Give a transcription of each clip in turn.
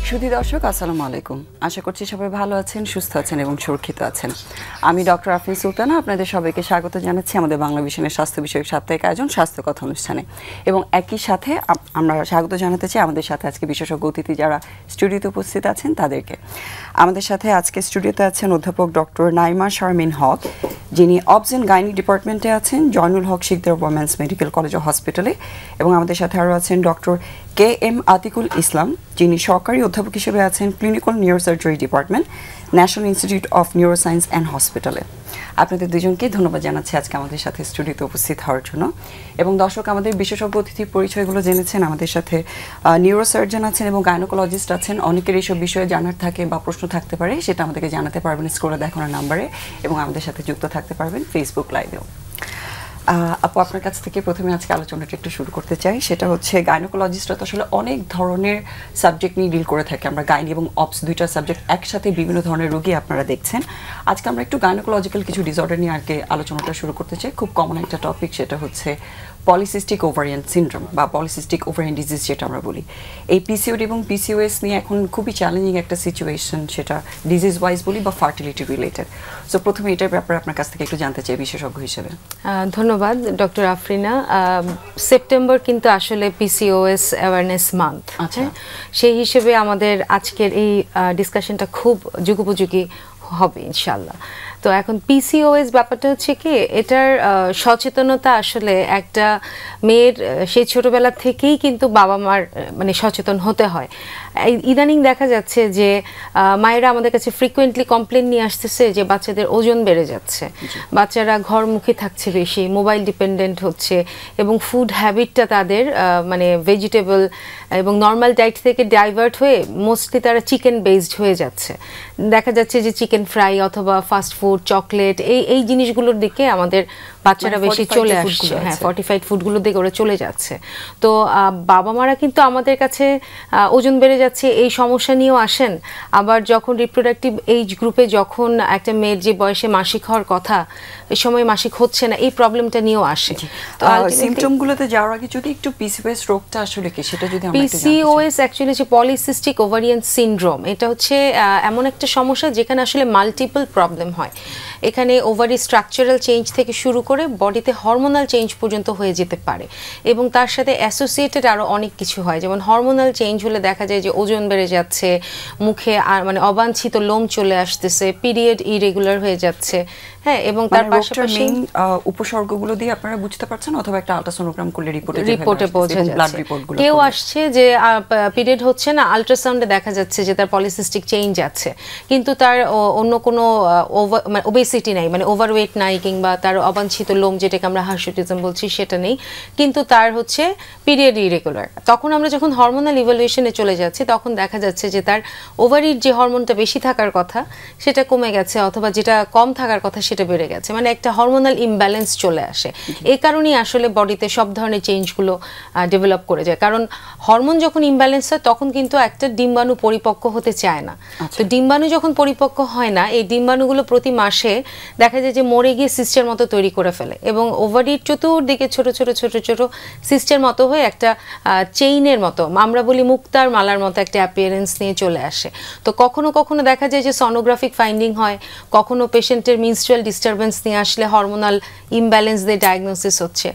সুধী দর্শক আসসালামু আলাইকুম। আশা করছি সবাই ভালো আছেন, সুস্থ আছেন এবং সুরক্ষিত আছেন। আমি ডক্টর আফরিন সুলতানা আপনাদের সবাইকে স্বাগত জানাচ্ছি আমাদের বাংলা ভিশনের স্বাস্থ্য বিষয়ক সাপ্তাহিক আয়োজন স্বাস্থ্য কথা অনুষ্ঠানে। এবং একই সাথে আমরা স্বাগত জানাতে চাই আমাদের সাথে আজকে বিশেষজ্ঞ অতিথি যারা স্টুডিওতে উপস্থিত আছেন তাদেরকে। আমাদের সাথে আজকে স্টুডিওতে আছেন অধ্যাপক ডক্টর নাইমা শারমিন হক, যিনি অবস অ্যান্ড গাইনি ডিপার্টমেন্টে আছেন জয়নুল হক শিকদার ওমেন্স মেডিকেল কলেজ ও হসপিটালে। এবং আমাদের সাথে আরও আছেন ডক্টর কে.এম. আতিকুল ইসলাম, যিনি সহকারী অধ্যাপক হিসেবে আছেন clinical neurosurgery department, national institute of neuroscience and হসপিটালে। আপনাদের দুজনকে ধন্যবাদ জানাচ্ছি আজকে আমাদের সাথে স্টুডিওতে উপস্থিত হওয়ার জন্য। এবং দর্শক আমাদের বিশেষজ্ঞ অতিথির পরিচয়গুলো জেনেছেন। আমাদের সাথে নিউরোসার্জন আছেন এবং গাইনোকোলজিস্ট আছেন। অনেকের এইসব বিষয়ে জানার থাকে বা প্রশ্ন থাকতে পারে, সেটা আমাদেরকে জানাতে পারবেন স্ক্রিনে দেখানো নাম্বারে, এবং আমাদের সাথে যুক্ত থাকতে পারবেন ফেসবুক লাইভেও। আপু, আপনার কাছ থেকে প্রথমে আজকে আলোচনাটা একটু শুরু করতে চাই। সেটা হচ্ছে গাইনোকোলজিস্টরা তো আসলে অনেক ধরনের সাবজেক্ট নিয়ে ডিল করে থাকে। আমরা গাইনি এবং অবস দুইটা সাবজেক্ট একসাথে বিভিন্ন ধরনের রোগী আপনারা দেখছেন। আজকে আমরা একটু গাইনোকোলজিক্যাল কিছু ডিসঅর্ডার নিয়ে আগে আলোচনাটা শুরু করতে চাই। খুব কমন একটা টপিক, সেটা হচ্ছে পলিসিস্টিক ওভারিয়ান সিনড্রোম বা পলিসিস্টিক ওভারিয়ান ডিজিজ যেটা আমরা বলি। এই পিসিওডি এবং পিসিওএস নিয়ে এখন খুবই চ্যালেঞ্জিং একটা সিচুয়েশন, সেটা ডিজিজ ওয়াইজ বলি বা ফার্টিলিটি রিলেটেড। সো প্রথমে এটার ব্যাপারে আপনার কাছ থেকে একটু জানতে চাই বিশেষজ্ঞ হিসেবে। ধন্যবাদ ডক্টর আফরিনা। সেপ্টেম্বর কিন্তু আসলে পিসিওএস অ্যাওয়ারনেস মান্থ, সেই হিসেবে আমাদের আজকের এই ডিসকাশনটা খুব যুগোপযোগী হবে ইনশাল্লাহ। তো এখন পিসিওএস ব্যাপারটা হচ্ছে কি, এটার সচেতনতা আসলে একটা মেয়ের সেই ছোটবেলা থেকেই কিন্তু বাবা মার মানে সচেতন হতে হয়। ইদানিং দেখা যাচ্ছে যে মায়েরা আমাদের কাছে ফ্রিকুয়েন্টলি কমপ্লেন নিয়ে আসতেছে যে বাচ্চাদের ওজন বেড়ে যাচ্ছে, বাচ্চারা ঘরমুখী থাকছে বেশি, মোবাইল ডিপেন্ডেন্ট হচ্ছে, এবং ফুড হ্যাবিটটা তাদের মানে ভেজিটেবল এবং নর্মাল ডায়েট থেকে ডাইভার্ট হয়ে মোস্টলি তারা চিকেন বেসড হয়ে যাচ্ছে। দেখা যাচ্ছে যে চিকেন ফ্রাই অথবা ফাস্ট ফুড, চকলেট, এই জিনিসগুলোর দিকে আমাদের বাচ্চারা বেশি চলে আসছে। হ্যাঁ, ফর্টিফাইড ফুডগুলোর দিকে ওরা চলে যাচ্ছে। তো বাবা মারা কিন্তু আমাদের কাছে ওজন বেড়ে যাচ্ছে এই সমস্যা নিয়েও আসেন। আবার যখন রিপ্রোডাক্টিভ এইজ গ্রুপে যখন একটা মেয়ের যে বয়সে মাসিক হওয়ার কথা, এই সময় মাসিক হচ্ছে না, এই প্রবলেমটা নিয়েও আসে। তো সিম্পটমগুলোতে যাওয়ার আগে যদি একটু পিসিওএস রোগটা আসলে কি সেটা যদি আমরা একটু জানতে চাই। পিসিওএস অ্যাকচুয়ালি যে পলিসিস্টিক ওভারিয়ান সিনড্রোম, এটা হচ্ছে এমন একটা সমস্যা যেখানে আসলে মাল্টিপল প্রবলেম হয়। এখানে ওভারি স্ট্রাকচারাল চেঞ্জ থেকে শুরু করে বডিতে হরমোনাল চেঞ্জ পর্যন্ত হয়ে যেতে পারে, এবং তার সাথে অ্যাসোসিয়েটেড আরও অনেক কিছু হয়। যেমন হরমোনাল চেঞ্জ হলে দেখা যায় যে ওজন বেড়ে যাচ্ছে, মুখে মানে অবাঞ্ছিত লোম চলে আসতেছে, পিরিয়ড ইরেগুলার হয়ে যাচ্ছে। হ্যাঁ, এবং তার পাশাপাশি উপসর্গগুলো দিয়ে আপনারা বুঝতে পারছেন অথবা একটা আল্ট্রাসোনোগ্রাম করলে রিপোর্টে বোঝা যাচ্ছে। কেউ আসছে যে পিরিয়ড হচ্ছে না, আল্ট্রাসাউন্ডে দেখা যাচ্ছে যে তার পলিসিস্টিক চেঞ্জ আছে, কিন্তু তার অন্য কোনো ওবেসিটি নাই, মানে ওভারওয়েট নাই, কিংবা তার অবাঞ্ছিত লোম যেটাকে আমরা হার্সুটিজম বলছি সেটা নেই, কিন্তু তার হচ্ছে পিরিয়ড ইরেগুলার। তখন আমরা যখন হরমোনাল ইভ্যালুয়েশনে চলে যাচ্ছি তখন দেখা যাচ্ছে যে তার ওভারির যে হরমোনটা বেশি থাকার কথা সেটা কমে গেছে, অথবা যেটা কম থাকার কথা সেটা বেড়ে গেছে, মানে একটা হরমোনাল ইমব্যালেন্স চলে আসে। এই কারণেই আসলে বডিতে সব ধরনের চেঞ্জগুলো ডেভেলপ করে যায়। কারণ হরমোন যখন ইমব্যালেন্স হয় তখন কিন্তু একটা ডিম্বাণু পরিপক্ক হতে চায় না। তো ডিম্বাণু যখন পরিপক্ক হয় না, এই ডিম্বাণুগুলো প্রতি মাসে দেখা যায় যে মরে গিয়ে সিস্টের মতো তৈরি করে ফেলে, এবং ওভারির চতুর্দিকে ছোট ছোট ছোট ছোট সিস্টের মতো হয়ে একটা চেইনের মতো, আমরা বলি মুক্তার মালার মতো একটা অ্যাপিয়ারেন্স নিয়ে চলে আসে। তো কখনো কখনো দেখা যায় যে সনোগ্রাফিক ফাইন্ডিং হয়, কখনো পেশেন্টের মিনস্ট্রুয়াল ডিস্টারবেন্স নিয়ে আসলে হরমোনাল ইমব্যালেন্স দিয়ে ডায়াগনোসিস হচ্ছে।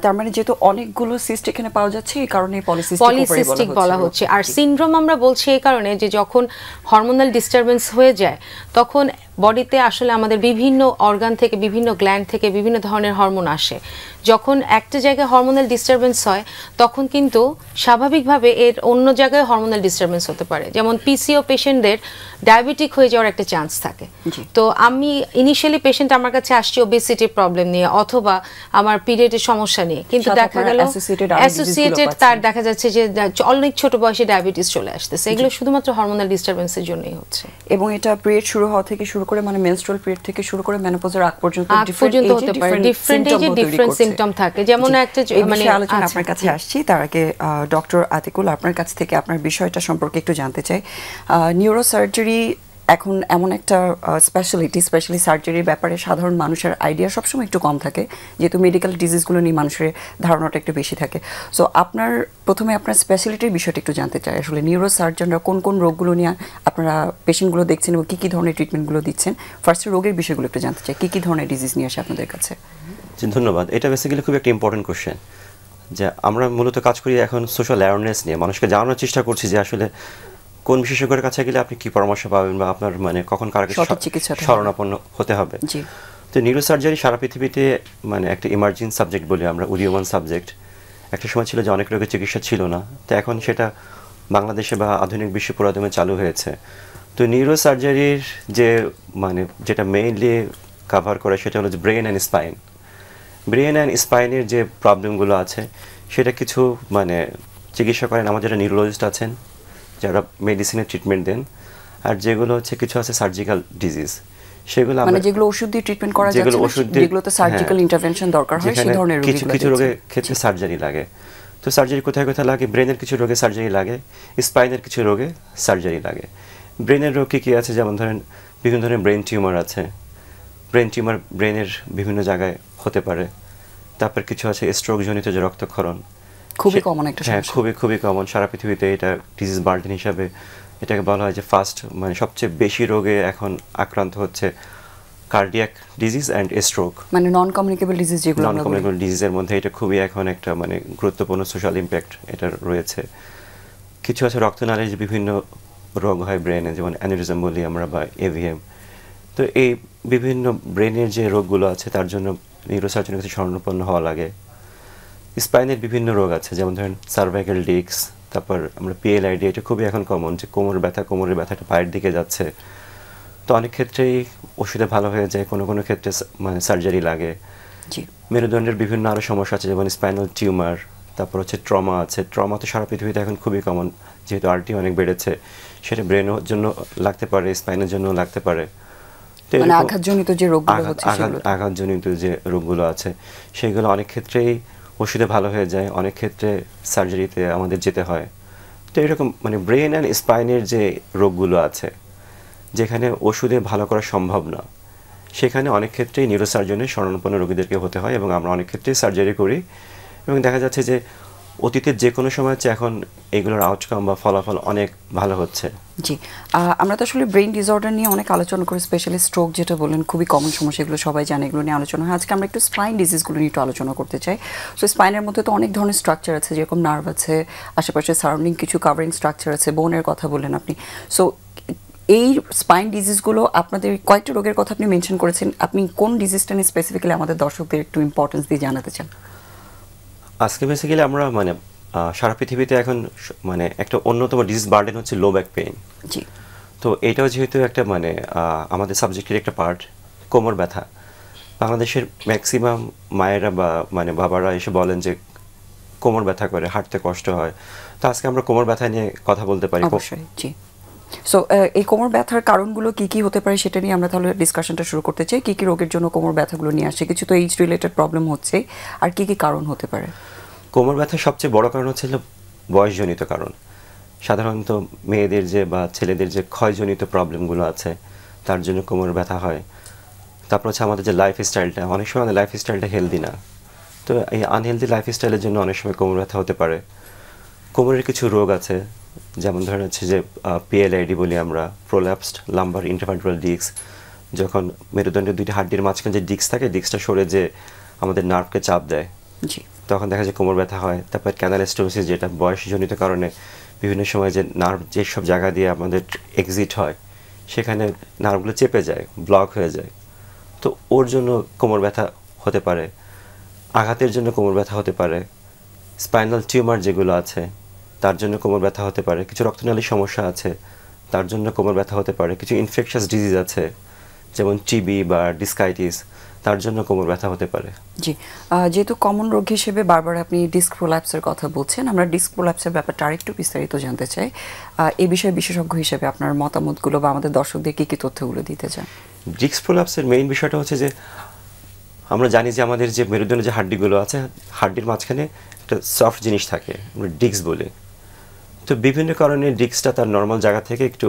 তার মানে যেহেতু অনেকগুলো সিস্ট এখানে পাওয়া যাচ্ছে, এই কারণে পলিসিস্টিক বলা হচ্ছে। আর সিনড্রোম আমরা বলছি এই কারণে যে যখন হরমোনাল ডিস্টারবেন্স হয়ে যায় তখন বডিতে আসলে আমাদের বিভিন্ন অর্গান থেকে, বিভিন্ন গ্ল্যান্ড থেকে বিভিন্ন ধরনের হরমোন আসে। যখন একটা জায়গায় হরমোনাল ডিস্টারবেন্স হয় তখন কিন্তু স্বাভাবিকভাবে এর অন্য জায়গায় হরমোনাল ডিস্টারবেন্স হতে পারে। যেমন পিসিও পেশেন্টদের ডায়াবেটিক হয়ে যাওয়ার একটা চান্স থাকে। তো আমি ইনিশিয়ালি পেশেন্ট আমার কাছে আসছি ওবেসিটির প্রবলেম নিয়ে অথবা আমার পিরিয়ডের সমস্যা নিয়ে, কিন্তু দেখা গেল অ্যাসোসিয়েটেড তার দেখা যাচ্ছে যে অনেক ছোট বয়সে ডায়াবেটিস চলে আসতেছে। এগুলো শুধুমাত্র হরমোনাল ডিস্টারবেন্সের জন্যই হচ্ছে। এবং এটা পিরিয়ড শুরু হওয়া থেকে শুরু করে, মানে মেনস্ট্রুয়াল পিরিয়ড থেকে শুরু করে মেনোপজের আগ পর্যন্ত হতে পারে, ডিফারেন্ট এজে ডিফারেন্ট সিম্পটম থাকে। যেমন একটা মানে আলোচনা আপনার কাছে আসছি, তার আগে ডক্টর আতিকুল আপনার কাছ থেকে আপনার বিষয়টা সম্পর্কে একটু জানতে চাই। নিউরোসার্জারি এখন এমন একটা স্পেশালি সার্জারির ব্যাপারে সাধারণ মানুষের আইডিয়া সবসময় একটু কম থাকে, যেহেতু মেডিকেল ডিজিজগুলো নিয়ে মানুষের ধারণাটা একটু বেশি থাকে। সো প্রথমে আপনার স্পেশালিটির বিষয়টা একটু জানতে চাই, আসলে নিউরো সার্জনরা কোন কোন রোগগুলো নিয়ে আপনারা পেশেন্টগুলো দেখছেন এবং কী ধরনের ট্রিটমেন্টগুলো দিচ্ছেন। ফার্স্টে রোগের বিষয়গুলো একটু জানতে চাই, কী ধরনের ডিজিজ নিয়ে আসে আপনাদের কাছে? ধন্যবাদ। এটা বেসিক্যালি খুব একটা ইম্পর্টেন্ট কোশ্চেন, যে আমরা মূলত কাজ করি এখন সোশ্যাল অ্যাওয়ারনেস নিয়ে, মানুষকে জানানোর চেষ্টা করছি যে আসলে কোন বিশেষজ্ঞের কাছে গেলে আপনি কি পরামর্শ পাবেন বা আপনার মানে কখন কার শরণাপন্ন হতে হবে। তো নিউরোসার্জারি সারা পৃথিবীতে মানে একটা ইমার্জিং সাবজেক্ট বলে আমরা, উদীয়মান সাবজেক্ট। একটা সময় ছিল যে অনেক রোগের চিকিৎসা ছিল না, তো এখন সেটা বাংলাদেশে বা আধুনিক বিশ্ব পুরাদমে চালু হয়েছে। তো নিউরোসার্জারির যে মানে যেটা মেইনলি কাভার করে সেটা হলো যে brain and spine. Brain and স্পাইনের যে প্রবলেমগুলো আছে সেটা কিছু মানে চিকিৎসা করেন আমাদের যারা নিউরোলজিস্ট আছেন, যারা মেডিসিনের ট্রিটমেন্ট দেন, আর যেগুলো হচ্ছে কিছু আছে সার্জিক্যাল ডিজিজ, সেগুলো মানে যেগুলো ওষুধ দিয়ে ট্রিটমেন্ট করা যাচ্ছে না, যেগুলোতে সার্জিক্যাল ইন্টারভেনশন দরকার হয়, সেই ধরনের কিছু কিছু রোগের ক্ষেত্রে সার্জারি লাগে। তো সার্জারি কোথায় কোথায় লাগে? ব্রেনের কিছু রোগে সার্জারি লাগে, স্পাইনের কিছু রোগে সার্জারি লাগে। ব্রেনের রোগ কী আছে? যেমন ধরেন বিভিন্ন ধরনের ব্রেন টিউমার আছে, ব্রেন টিউমার ব্রেনের বিভিন্ন জায়গায় হতে পারে। তারপর কিছু আছে স্ট্রোক জনিত যে রক্তক্ষরণ, খুবই কমন একটা সমস্যা। হ্যাঁ, খুবই কমন সারা পৃথিবীতে। এটা ডিজিজ বার্ডেন হিসাবে এটাকে বলা হয় যে ফার্স্ট মানে সবচেয়ে বেশি রোগে এখন আক্রান্ত হচ্ছে কার্ডিয়াক ডিজিজ অ্যান্ড স্ট্রোক, মানে নন কমিউনিকেবল ডিজিজ যেগুলো। নন কমিউনিকেবল ডিজিজের মধ্যে এটা খুবই এখন একটা মানে গুরুত্বপূর্ণ সোশ্যাল ইম্প্যাক্ট এটা রয়েছে। কিছু আছে রক্তনালীর যে বিভিন্ন রোগ হয় ব্রেনে, যেমন অ্যানিউরিজম বলি আমরা বা এভিএম। তো এই বিভিন্ন ব্রেনের যে রোগগুলো আছে তার জন্য নিউরোসার্জনের কাছে শরণাপন্ন হওয়া লাগে। স্পাইনের বিভিন্ন রোগ আছে, যেমন ধরেন সার্ভাইকাল ডিস্ক, তারপর আমরা পিএলআইডি, এটা খুবই এখন কমন, যে কোমরের ব্যথাটা পায়ের দিকে যাচ্ছে। তো অনেক ক্ষেত্রেই ওষুধে ভালো হয়ে যায়, কোনো ক্ষেত্রে মানে সার্জারি লাগে। মেরুদণ্ডের বিভিন্ন আরও সমস্যা আছে, যেমন স্পাইনাল টিউমার, তারপর হচ্ছে ট্রমা আছে। ট্রমা তো সারা পৃথিবীতে এখন খুবই কমন, যেহেতু আরটি অনেক বেড়েছে, সেটা ব্রেনের জন্য লাগতে পারে, স্পাইনের জন্য লাগতে পারে। মানে আঘাতজনিত যে রোগগুলো হচ্ছে, আঘাতজনিত যে রোগগুলো আছে সেগুলো অনেক ক্ষেত্রেই ওষুধে ভালো হয়ে যায়, অনেক ক্ষেত্রে সার্জারিতে আমাদের যেতে হয়। তো এরকম মানে ব্রেন অ্যান্ড স্পাইনের যে রোগগুলো আছে যেখানে ওষুধে ভালো করা সম্ভব না, সেখানে অনেক ক্ষেত্রেই নিউরোসার্জনের শরণাপন্ন রোগীদেরকে হতে হয়, এবং আমরা অনেক ক্ষেত্রেই সার্জারি করি। এবং দেখা যাচ্ছে যে অতীতের যে কোনো সময় হচ্ছে এখন এগুলোর আউটকাম বা ফলাফল অনেক ভালো হচ্ছে। জি, আমরা তো আসলে ব্রেন ডিসঅর্ডার নিয়ে অনেক আলোচনা করি, স্পেশালি স্ট্রোক যেটা বললেন খুবই কমন সমস্যা, এগুলো সবাই জানে, এগুলো নিয়ে আলোচনা হয়। আজকে আমরা একটু স্পাইন ডিজিজগুলো নিয়ে একটু আলোচনা করতে চাই। সো স্পাইনের মধ্যে তো অনেক ধরনের স্ট্রাকচার আছে, যেরকম নার্ভ আছে, আশেপাশে সারাউন্ডিং কিছু কাভারিং স্ট্রাকচার আছে, বোনের কথা বললেন আপনি। সো এই স্পাইন ডিজিজগুলো আপনাদের কয়েকটা রোগের কথা আপনি মেনশন করেছেন, আপনি কোন ডিজিজটা নিয়ে স্পেসিফিক্যালি আমাদের দর্শকদের একটু ইম্পর্টেন্স দিয়ে জানাতে চান? আজকে বেসিক্যালি আমরা মানে সারা পৃথিবীতে এখন মানে একটা অন্যতম ডিজিজ বার্ডেন হচ্ছে লো ব্যাক পেইন। জি। তো এটাও যেহেতু একটা মানে আমাদের সাবজেক্টের একটা পার্ট, কোমর ব্যথা। বাংলাদেশের ম্যাক্সিমাম মায়েরা বা মানে বাবারা এসে বলেন যে কোমর ব্যথা করে, হাঁটতে কষ্ট হয়। তো আজকে আমরা কোমর ব্যথা নিয়ে কথা বলতে পারি। অবশ্যই, জি। সো এই কোমর ব্যথার কারণগুলো কি কি হতে পারে সেটা নিয়ে আমরা তাহলে ডিসকাশনটা শুরু করতে চাই। কি কি রোগের জন্য কোমর ব্যথাগুলো নিয়ে আসে? কিছু তো এইজ রিলেটেড প্রবলেম হচ্ছে, আর কি কি কারণ হতে পারে? কোমর ব্যথার সবচেয়ে বড় কারণ হচ্ছে বয়সজনিত কারণ। সাধারণত মেয়েদের যে বা ছেলেদের যে ক্ষয়জনিত প্রবলেমগুলো আছে তার জন্য কোমর ব্যথা হয়। তারপর হচ্ছে আমাদের যে লাইফস্টাইলটা, অনেক সময় আমাদের লাইফস্টাইলটা হেলদি না, তো এই আনহেলদি লাইফস্টাইলের জন্য অনেক সময় কোমর ব্যথা হতে পারে। কোমরের কিছু রোগ আছে, যেমন ধরেন হচ্ছে যে পিএলআইডি বলি আমরা, প্রোল্যাপসড লাম্বার ইন্টারভার্টেব্রাল ডিস্ক। যখন মেরুদণ্ডের দুইটি হাড্ডির মাঝখানে যে ডিস্ক থাকে, ডিস্কটা সরে যে আমাদের নার্ভকে চাপ দেয়, তখন দেখা যায় কোমর ব্যথা হয়। তারপর ক্যানালোস্টোসিস, যেটা বয়সজনিত কারণে বিভিন্ন সময় যে নার্ভ যেসব জায়গা দিয়ে আমাদের এক্সিট হয় সেখানে নার্ভগুলো চেপে যায়, ব্লক হয়ে যায়, তো ওর জন্য কোমর ব্যথা হতে পারে। আঘাতের জন্য কোমর ব্যথা হতে পারে। স্পাইনাল টিউমার যেগুলো আছে তার জন্য কোমর ব্যথা হতে পারে। কিছু রক্তনালীর সমস্যা আছে তার জন্য কোমর ব্যথা হতে পারে। কিছু ইনফেকশাস ডিজিজ আছে যেমন টিবি বা ডিসকাইটিস, তার জন্য কোমর ব্যথা হতে পারে। জি, যেহেতু কমন রোগ হিসেবে বারবার আপনি ডিস্ক প্রোল্যাপসের কথা বলছেন, আমরা ডিস্ক প্রোল্যাপসের ব্যাপারটা আরেকটু বিস্তারিত জানতে চাই। এই বিষয়ে বিশেষজ্ঞ হিসেবে আপনার মতামতগুলো বা আমাদের দর্শকদের কী কী তথ্যগুলো দিতে চান? ডিস্ক প্রোল্যাপসের মেইন বিষয়টা হচ্ছে যে আমরা জানি যে আমাদের যে মেরুদণ্ডের যে হাড্ডিগুলো আছে, হাড্ডির মাঝখানে একটা সফট জিনিস থাকে, আমরা ডিস্ক বলি। তো তো বিভিন্ন কারণে ডিস্কটা তার নর্মাল জায়গা থেকে একটু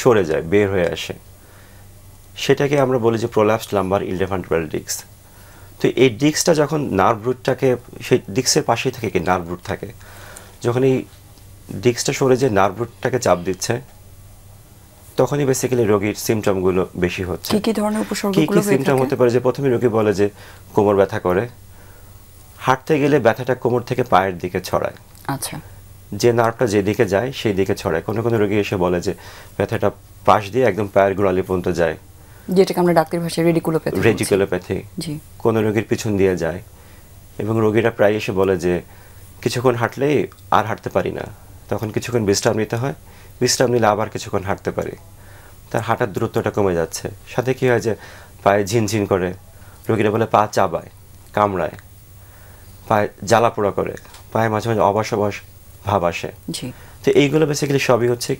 সরে যায়, বের হয়ে আসে, সেটাকে আমরা বলি যে প্রোল্যাপসড লাম্বার ইলডেফান্টাবল ডিস্ক। তো এই ডিস্কটা যখন নার্ভ রুটটাকে, সেই ডিস্কের পাশেই থাকে কি নার্ভ রুট থাকে, যখন এই ডিস্কটা সরে যে নার্ভ রুটটাকে চাপ দিচ্ছে, তখনই বেসিক্যালি রোগীর সিমটমগুলো বেশি হচ্ছে। কি ধরনের উপসর্গগুলো কি সিমটম হতে পারে? যে প্রথমে রোগী বলে যে কোমর ব্যথা করে, হাঁটতে গেলে ব্যথাটা কোমর থেকে পায়ের দিকে ছড়ায়। আচ্ছা, যে নার্ভটা যেদিকে যায় সেই দিকে ছড়ায়। কোনো কোনো রোগী এসে বলে যে ব্যথাটা পাশ দিয়ে একদম পায়ের গোড়ালি পর্যন্ত যায়, যেটাকে আমরা ডাক্তারি ভাষায় রেডিকুলোপ্যাথি। জি। কোনো রোগীর পিছন দিয়ে যায়, এবং রোগীরা প্রায় এসে বলে যে কিছুক্ষণ হাঁটলেই আর হাঁটতে পারি না, তখন কিছুক্ষণ বিশ্রাম নিতে হয়, বিশ্রাম নিলে আবার কিছুক্ষণ হাঁটতে পারি, তার হাঁটার দূরত্বটা কমে যাচ্ছে। সাথে কী হয় যে পায়ে ঝিনঝিন করে, রোগীরা বলে পা চাবায়, কামড়ায়, পায়ে জ্বালা পোড়া করে, পায়ে মাঝে মাঝে অবশ অবশ ভাব আসে। জি। তো এইগুলো বেসিক্যালি সবই হচ্ছে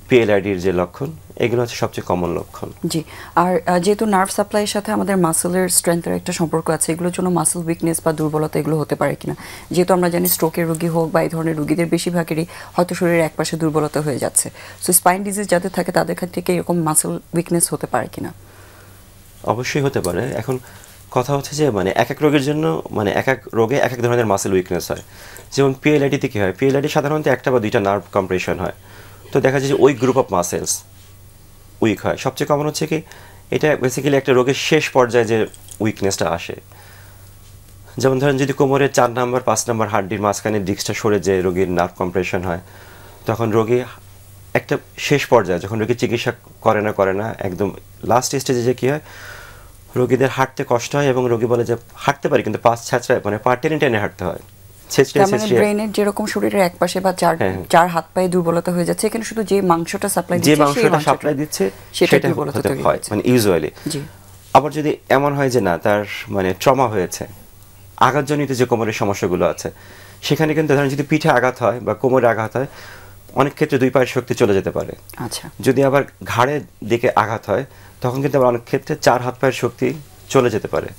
পিএলআইডির যে লক্ষণ, এগুলো হচ্ছে সবচেয়ে কমন লক্ষণ। জি। আর যেহেতু নার্ভ সাপ্লাইয়ের সাথে আমাদের মাসেলের স্ট্রেংথের একটা সম্পর্ক আছে, এগুলোর জন্য মাসেল উইকনেস বা দুর্বলতা এগুলো হতে পারে কিনা? যেহেতু আমরা জানি স্ট্রোকের রোগী হোক বা এই ধরনের রোগীদের বেশিরভাগেরই হয়তো শরীরের একপাশে দুর্বলতা হয়ে যাচ্ছে, সো স্পাইন ডিজিজ যাদের থাকে তাদের ক্ষেত্রে কি এরকম মাসেল উইকনেস হতে পারে কিনা? অবশ্যই হতে পারে। এখন কথা হচ্ছে যে মানে এক এক রোগের জন্য, মানে এক এক রোগে এক এক ধরনের মাসেল উইকনেস হয়। যেমন পিএলআইডিতে কী হয়, পিএলআইডি সাধারণত একটা বা দুইটা নার্ভ কম্প্রেশন হয়, তো দেখা যায় যে ওই গ্রুপ অফ মাসেলস উইক হয়। সবচেয়ে কমন হচ্ছে কি, এটা বেসিক্যালি একটা রোগের শেষ পর্যায়ে যে উইকনেসটা আসে। যেমন ধরেন যদি কোমরের 4 নাম্বার 5 নাম্বার হাড্ডির মাঝখানে ডিস্কটা সরে যে রোগীর নার্ভ কম্প্রেশন হয়, তখন রোগী একটা শেষ পর্যায়ে যখন রোগী চিকিৎসা করে না একদম লাস্ট স্টেজে যে কী হয়, রোগীদের হাঁটতে কষ্ট হয় এবং রোগী বলে যে হাঁটতে পারি কিন্তু পা ছ্যাঁচড়ায়, মানে পা টেনে টেনে হাঁটতে হয়। ব্রেনের যেরকম শরীরের একপাশে বা চার হাত পায়ে দুর্বলতা হয়ে যাচ্ছে, এখানে শুধু যে মাংসটা সাপ্লাই দিচ্ছে সেটা হতে হয়, মানে ইউজুয়ালি। আবার যদি এমন হয় যে না, তার মানে ট্রমা হয়েছে, আঘাতজনিত যে কোমরের সমস্যাগুলো আছে, সেখানে কিন্তু ধরেন যদি পিঠে আঘাত হয় বা কোমরে আঘাত হয়, অনেক ক্ষেত্রে দুই পায়ের শক্তি চলে যেতে পারে। আচ্ছা। যদি আবার ঘাড়ের দিকে আঘাত হয়, তখন কিন্তু আবার অনেক ক্ষেত্রে 4 হাত পায়ের শক্তি চলে যেতে পারে।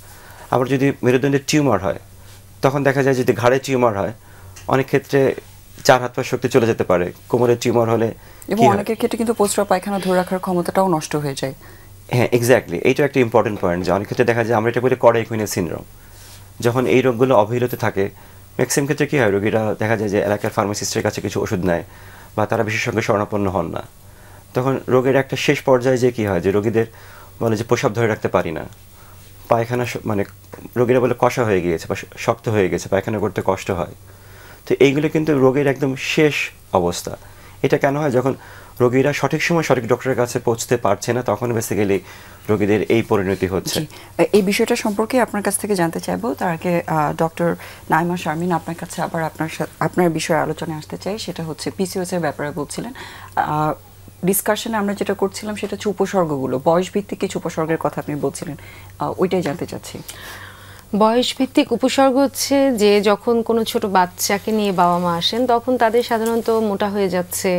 আবার যদি মেরুদণ্ডের টিউমার হয়, তখন দেখা যায় যদি ঘাড়ে টিউমার হয়, অনেক ক্ষেত্রে 4 হাত পায়ের শক্তি চলে যেতে পারে। কোমরের টিউমার হলে, এবং অনেকের ক্ষেত্রে কিন্তু প্রস্রাব পায়খানা ধরে রাখার ক্ষমতাটাও নষ্ট হয়ে যায়। হ্যাঁ, এক্স্যাক্টলি, এইটা একটা ইম্পর্টেন্ট পয়েন্ট, যে অনেক ক্ষেত্রে দেখা যায় আমরা এটা বলি কডাইকুইনের সিনড্রোম। যখন এই রোগগুলো অবহেলিত থাকে, ম্যাক্সিমাম ক্ষেত্রে কী হয়, রোগীরা দেখা যায় যে এলাকার ফার্মাসিস্টের কাছে কিছু ওষুধ নেয় বা তারা বিশেষজ্ঞ শরণাপন্ন হন না। তখন রোগের একটা শেষ পর্যায়ে যে কী হয়, যে রোগীদের বলে যে প্রস্রাব ধরে রাখতে পারি না, পায়খানা মানে রোগীরা বলে কষা হয়ে গিয়েছে বা শক্ত হয়ে গেছে, পায়খানা করতে কষ্ট হয়। তো এইগুলো কিন্তু রোগের একদম শেষ অবস্থা। এটা কেন হয়, যখন রোগীরা সঠিক সময় সঠিক ডক্টরের কাছে পৌঁছতে পারছে না, তখন বেসিক্যালি রোগীদের এই পরিণতি হচ্ছে। এই বিষয়টা সম্পর্কে আপনার কাছ থেকে জানতে চাইবো। তার আগে ডক্টর নাইমা শারমিন, আপনার কাছে আবার আপনার বিষয়ে আলোচনায় আসতে চাই। সেটা হচ্ছে পিসিওএস এর ব্যাপারে বলছিলেন। ডিসকাশনে আমরা যেটা করছিলাম সেটা হচ্ছে উপসর্গগুলো, বয়স ভিত্তিক কিছু উপসর্গের কথা আপনি বলছিলেন, ওইটাই জানতে চাচ্ছি। বয়স ভিত্তিক উপসর্গ হচ্ছে যে যখন কোনো ছোট বাচ্চাকে নিয়ে বাবা মা আসেন, তখন তাদের সাধারণত মোটা হয়ে যাচ্ছে,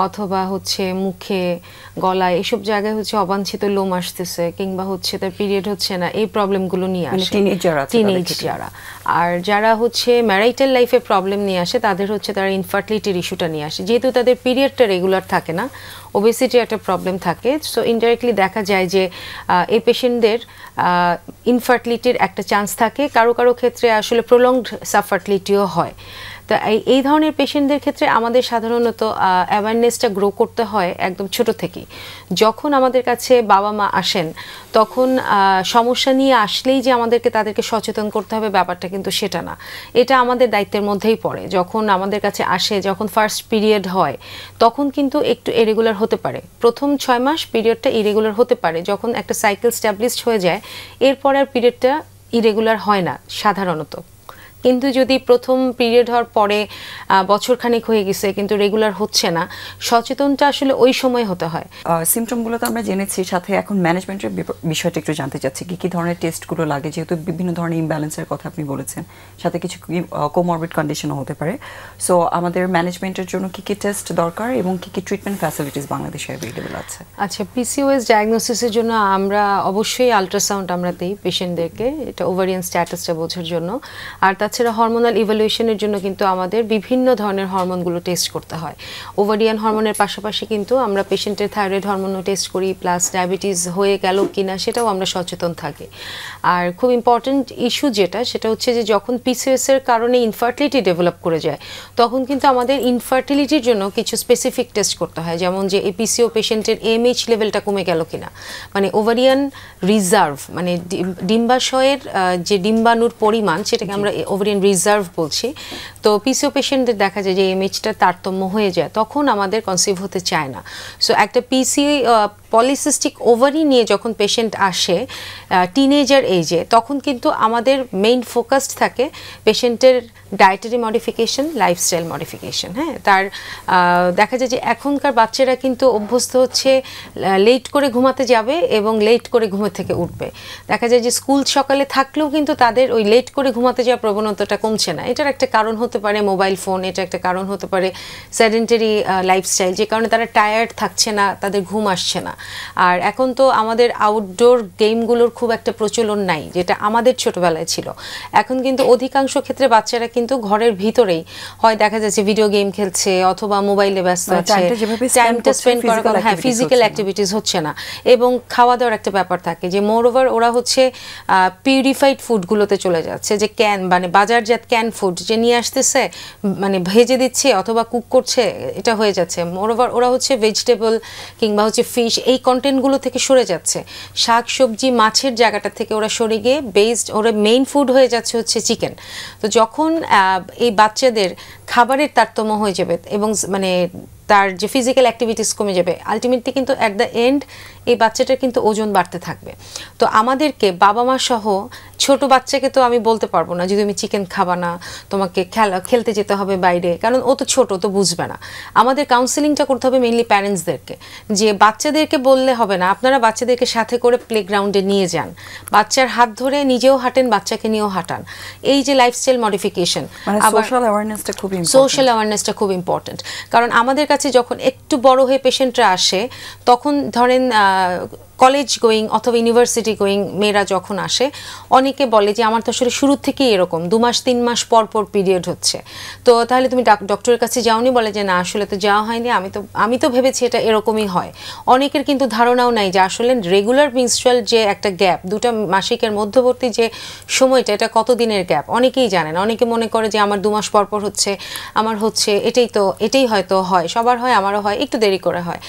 অথবা হচ্ছে মুখে, গলায়, এসব জায়গায় হচ্ছে অবাঞ্ছিত লোম আসতেছে, কিংবা হচ্ছে তার পিরিয়ড হচ্ছে না, এই প্রবলেমগুলো নিয়ে আসে টিনেজ যারা। আর যারা হচ্ছে ম্যারাইটাল লাইফে প্রবলেম নিয়ে আসে, তাদের হচ্ছে তারা ইনফার্টিলিটির ইস্যুটা নিয়ে আসে। যেহেতু তাদের পিরিয়ডটা রেগুলার থাকে না, ওবেসিটি একটা প্রবলেম থাকে, সো ইনডাইরেক্টলি দেখা যায় যে এই পেশেন্টদের ইনফার্টিলিটির একটা চান্স থাকে। কারো কারো ক্ষেত্রে আসলে প্রলংড সাফার্টিলিটিও হয়। তো এই ধরনের পেশেন্টদের ক্ষেত্রে আমাদের সাধারণত অ্যাওয়ারনেসটা গ্রো করতে হয় একদম ছোট থেকেই। যখন আমাদের কাছে বাবা মা আসেন, তখন সমস্যা নিয়ে আসলেই যে আমাদেরকে তাদেরকে সচেতন করতে হবে, ব্যাপারটা কিন্তু সেটা না। এটা আমাদের দায়িত্বের মধ্যেই পড়ে। যখন আমাদের কাছে আসে, যখন ফার্স্ট পিরিয়ড হয়, তখন কিন্তু একটু ইরেগুলার হতে পারে। প্রথম 6 মাস পিরিয়ডটা ইরেগুলার হতে পারে। যখন একটা সাইকেল স্ট্যাবলিশড হয়ে যায়, এরপর আর পিরিয়ডটা ইরেগুলার হয় না সাধারণত। কিন্তু যদি প্রথম পিরিয়ড হওয়ার পরে বছরখানেক হয়ে গেছে কিন্তু রেগুলার হচ্ছে না, সচেতনটা আসলে ওই সময় হতে হয়। সিমটমগুলো তো আমরা জেনেছি, সাথে এখন ম্যানেজমেন্টের বিষয়টা একটু জানতে চাচ্ছি। কি ধরনের টেস্টগুলো লাগে, যেহেতু বিভিন্ন ধরনের ইমব্যালেন্সের কথা আপনি বলেছেন, সাথে কিছু কোমরবিড কন্ডিশনও হতে পারে। সো আমাদের ম্যানেজমেন্টের জন্য কি টেস্ট দরকার এবং কি ট্রিটমেন্ট ফ্যাসিলিটিস বাংলাদেশে অ্যাভেলেবল আছে? আচ্ছা, পিসিওএস ডায়াগনোসিসের জন্য আমরা অবশ্যই আলট্রাসাউন্ড আমরা দিই পেশেন্টদেরকে, এটা ওভারিয়ান স্ট্যাটাসটা বোঝার জন্য। আর তাছাড়া হরমোনাল ইভ্যালুয়েশনের জন্য কিন্তু আমাদের বিভিন্ন ধরনের হরমোনগুলো টেস্ট করতে হয়। ওভারিয়ান হরমোনের পাশাপাশি কিন্তু আমরা পেশেন্টের থাইরয়েড হরমোনও টেস্ট করি, প্লাস ডায়াবেটিস হয়ে গেল কিনা সেটাও আমরা সচেতন থাকি। আর খুব ইম্পর্টেন্ট ইস্যু সেটা হচ্ছে যে যখন পিসিওএস এর কারণে ইনফার্টিলিটি ডেভেলপ করে যায়, তখন কিন্তু আমাদের ইনফার্টিলিটির জন্য কিছু স্পেসিফিক টেস্ট করতে হয়, যেমন যে এই পিসিও পেশেন্টের এমএইচ লেভেলটা কমে গেল কিনা, মানে ওভারিয়ান রিজার্ভ, মানে ডিম্বাশয়ের যে ডিম্বাণুর পরিমাণ সেটাকে আমরা ওভারিয়ান রিজার্ভ বলছি। তো পিসিও পেশেন্টদের দেখা যায় যে এমএইচটা তারতম্য হয়ে যায়, তখন আমাদের কনসিভ হতে চায় না। সো একটা পলিসিস্টিক ওভারি নিয়ে যখন পেশেন্ট আসে টিনেজার এজে, তখন কিন্তু আমাদের মেইন ফোকাসড থাকে পেশেন্টের ডায়েটারি মডিফিকেশন, লাইফস্টাইল মডিফিকেশন। হ্যাঁ, তার দেখা যায় যে এখনকার বাচ্চারা কিন্তু অভ্যস্ত হচ্ছে লেট করে ঘুমাতে যাবে এবং লেট করে ঘুমে থেকে উঠবে। দেখা যায় যে স্কুল সকালে থাকলেও কিন্তু তাদের ওই লেট করে ঘুমাতে যাওয়ার প্রবণতাটা কমছে না। এটার একটা কারণ হতে পারে মোবাইল ফোন, এটা একটা কারণ হতে পারে সেডেন্টারি লাইফস্টাইল, যে কারণে তারা টায়ার্ড থাকছে না, তাদের ঘুম আসছে না। আর এখন তো আমাদের আউটডোর গেমগুলোর খুব একটা প্রচলন নাই, যেটা আমাদের ছোটবেলায় ছিল। এখন কিন্তু অধিকাংশ ক্ষেত্রে বাচ্চারা কিন্তু ঘরের ভিতরেই হয় দেখা যাচ্ছে ভিডিও গেম খেলছে অথবা মোবাইলে ব্যস্ত আছে, টাইমটা স্পেন্ড করার কথা, হ্যাঁ ফিজিক্যাল অ্যাক্টিভিটিস হচ্ছে না। এবং খাওয়া দাওয়ার একটা ব্যাপার থাকে যে মোর ওভার ওরা হচ্ছে পিউরিফাইড ফুডগুলোতে চলে যাচ্ছে, যে ক্যান মানে বাজারজাত ক্যান ফুড যে নিয়ে আসতেছে, মানে ভেজে দিচ্ছে অথবা কুক করছে, এটা হয়ে যাচ্ছে। মোর ওভার ওরা হচ্ছে ভেজিটেবল কিংবা হচ্ছে ফিশ এই কন্টেন্টগুলো থেকে সরে যাচ্ছে, শাক সবজি মাছের জায়গাটা থেকে ওরা সরে গিয়ে ওরা মেইন ফুড হয়ে যাচ্ছে হচ্ছে চিকেন। তো যখন এই বাচ্চাদের খাবারের তারতম্য হয়ে যাবে এবং মানে তার যে ফিজিক্যাল অ্যাক্টিভিটিস কমে যাবে, আলটিমেটলি কিন্তু অ্যাট দ্য এন্ড এই বাচ্চাটার কিন্তু ওজন বাড়তে থাকবে। তো আমাদেরকে বাবা মা সহ ছোট বাচ্চাকে তো আমি বলতে পারবো না যে তুমি চিকেন খাবা না, তোমাকে খেলতে যেতে হবে বাইরে, কারণ ও তো ছোট, তো বুঝবে না। আমাদের কাউন্সেলিংটা করতে হবে মেইনলি প্যারেন্টসদেরকে, যে বাচ্চাদেরকে বললে হবে না, আপনারা বাচ্চাদেরকে সাথে করে প্লেগ্রাউন্ডে নিয়ে যান, বাচ্চার হাত ধরে নিজেও হাঁটেন, বাচ্চাকে নিয়েও হাঁটান। এই যে লাইফস্টাইল মডিফিকেশন, সোশ্যাল অ্যাওয়ারনেসটা খুব ইম্পর্টেন্ট। কারণ আমাদের কাছে যখন একটু বড় হয়ে পেশেন্টরা আসে, তখন ধরেন কলেজ গোয়িং অথবা ইউনিভার্সিটি গোয়িং মেয়েরা যখন আসে, অনেকে বলে যে আমার তো আসলে শুরু থেকেই এরকম 2 মাস 3 মাস পর পর পিরিয়ড হচ্ছে, তো তাহলে তুমি ডক্টরের কাছে যাওনি? বলে যে না, আসলে তো যাওয়া হয়নি, আমি তো ভেবেছি এটা এরকমই হয়। অনেকের কিন্তু ধারণাও নাই যে আসলে রেগুলার মেনস্ট্রুয়াল যে একটা গ্যাপ, 2টা মাসিকের মধ্যবর্তী যে সময়টা, এটা কত দিনের গ্যাপ অনেকেই জানেন। অনেকে মনে করে যে আমার 2 মাস পর পর হচ্ছে, আমার হচ্ছে, এটাই হয়তো হয়, সবার হয়, আমারও হয়, একটু দেরি করে হয়।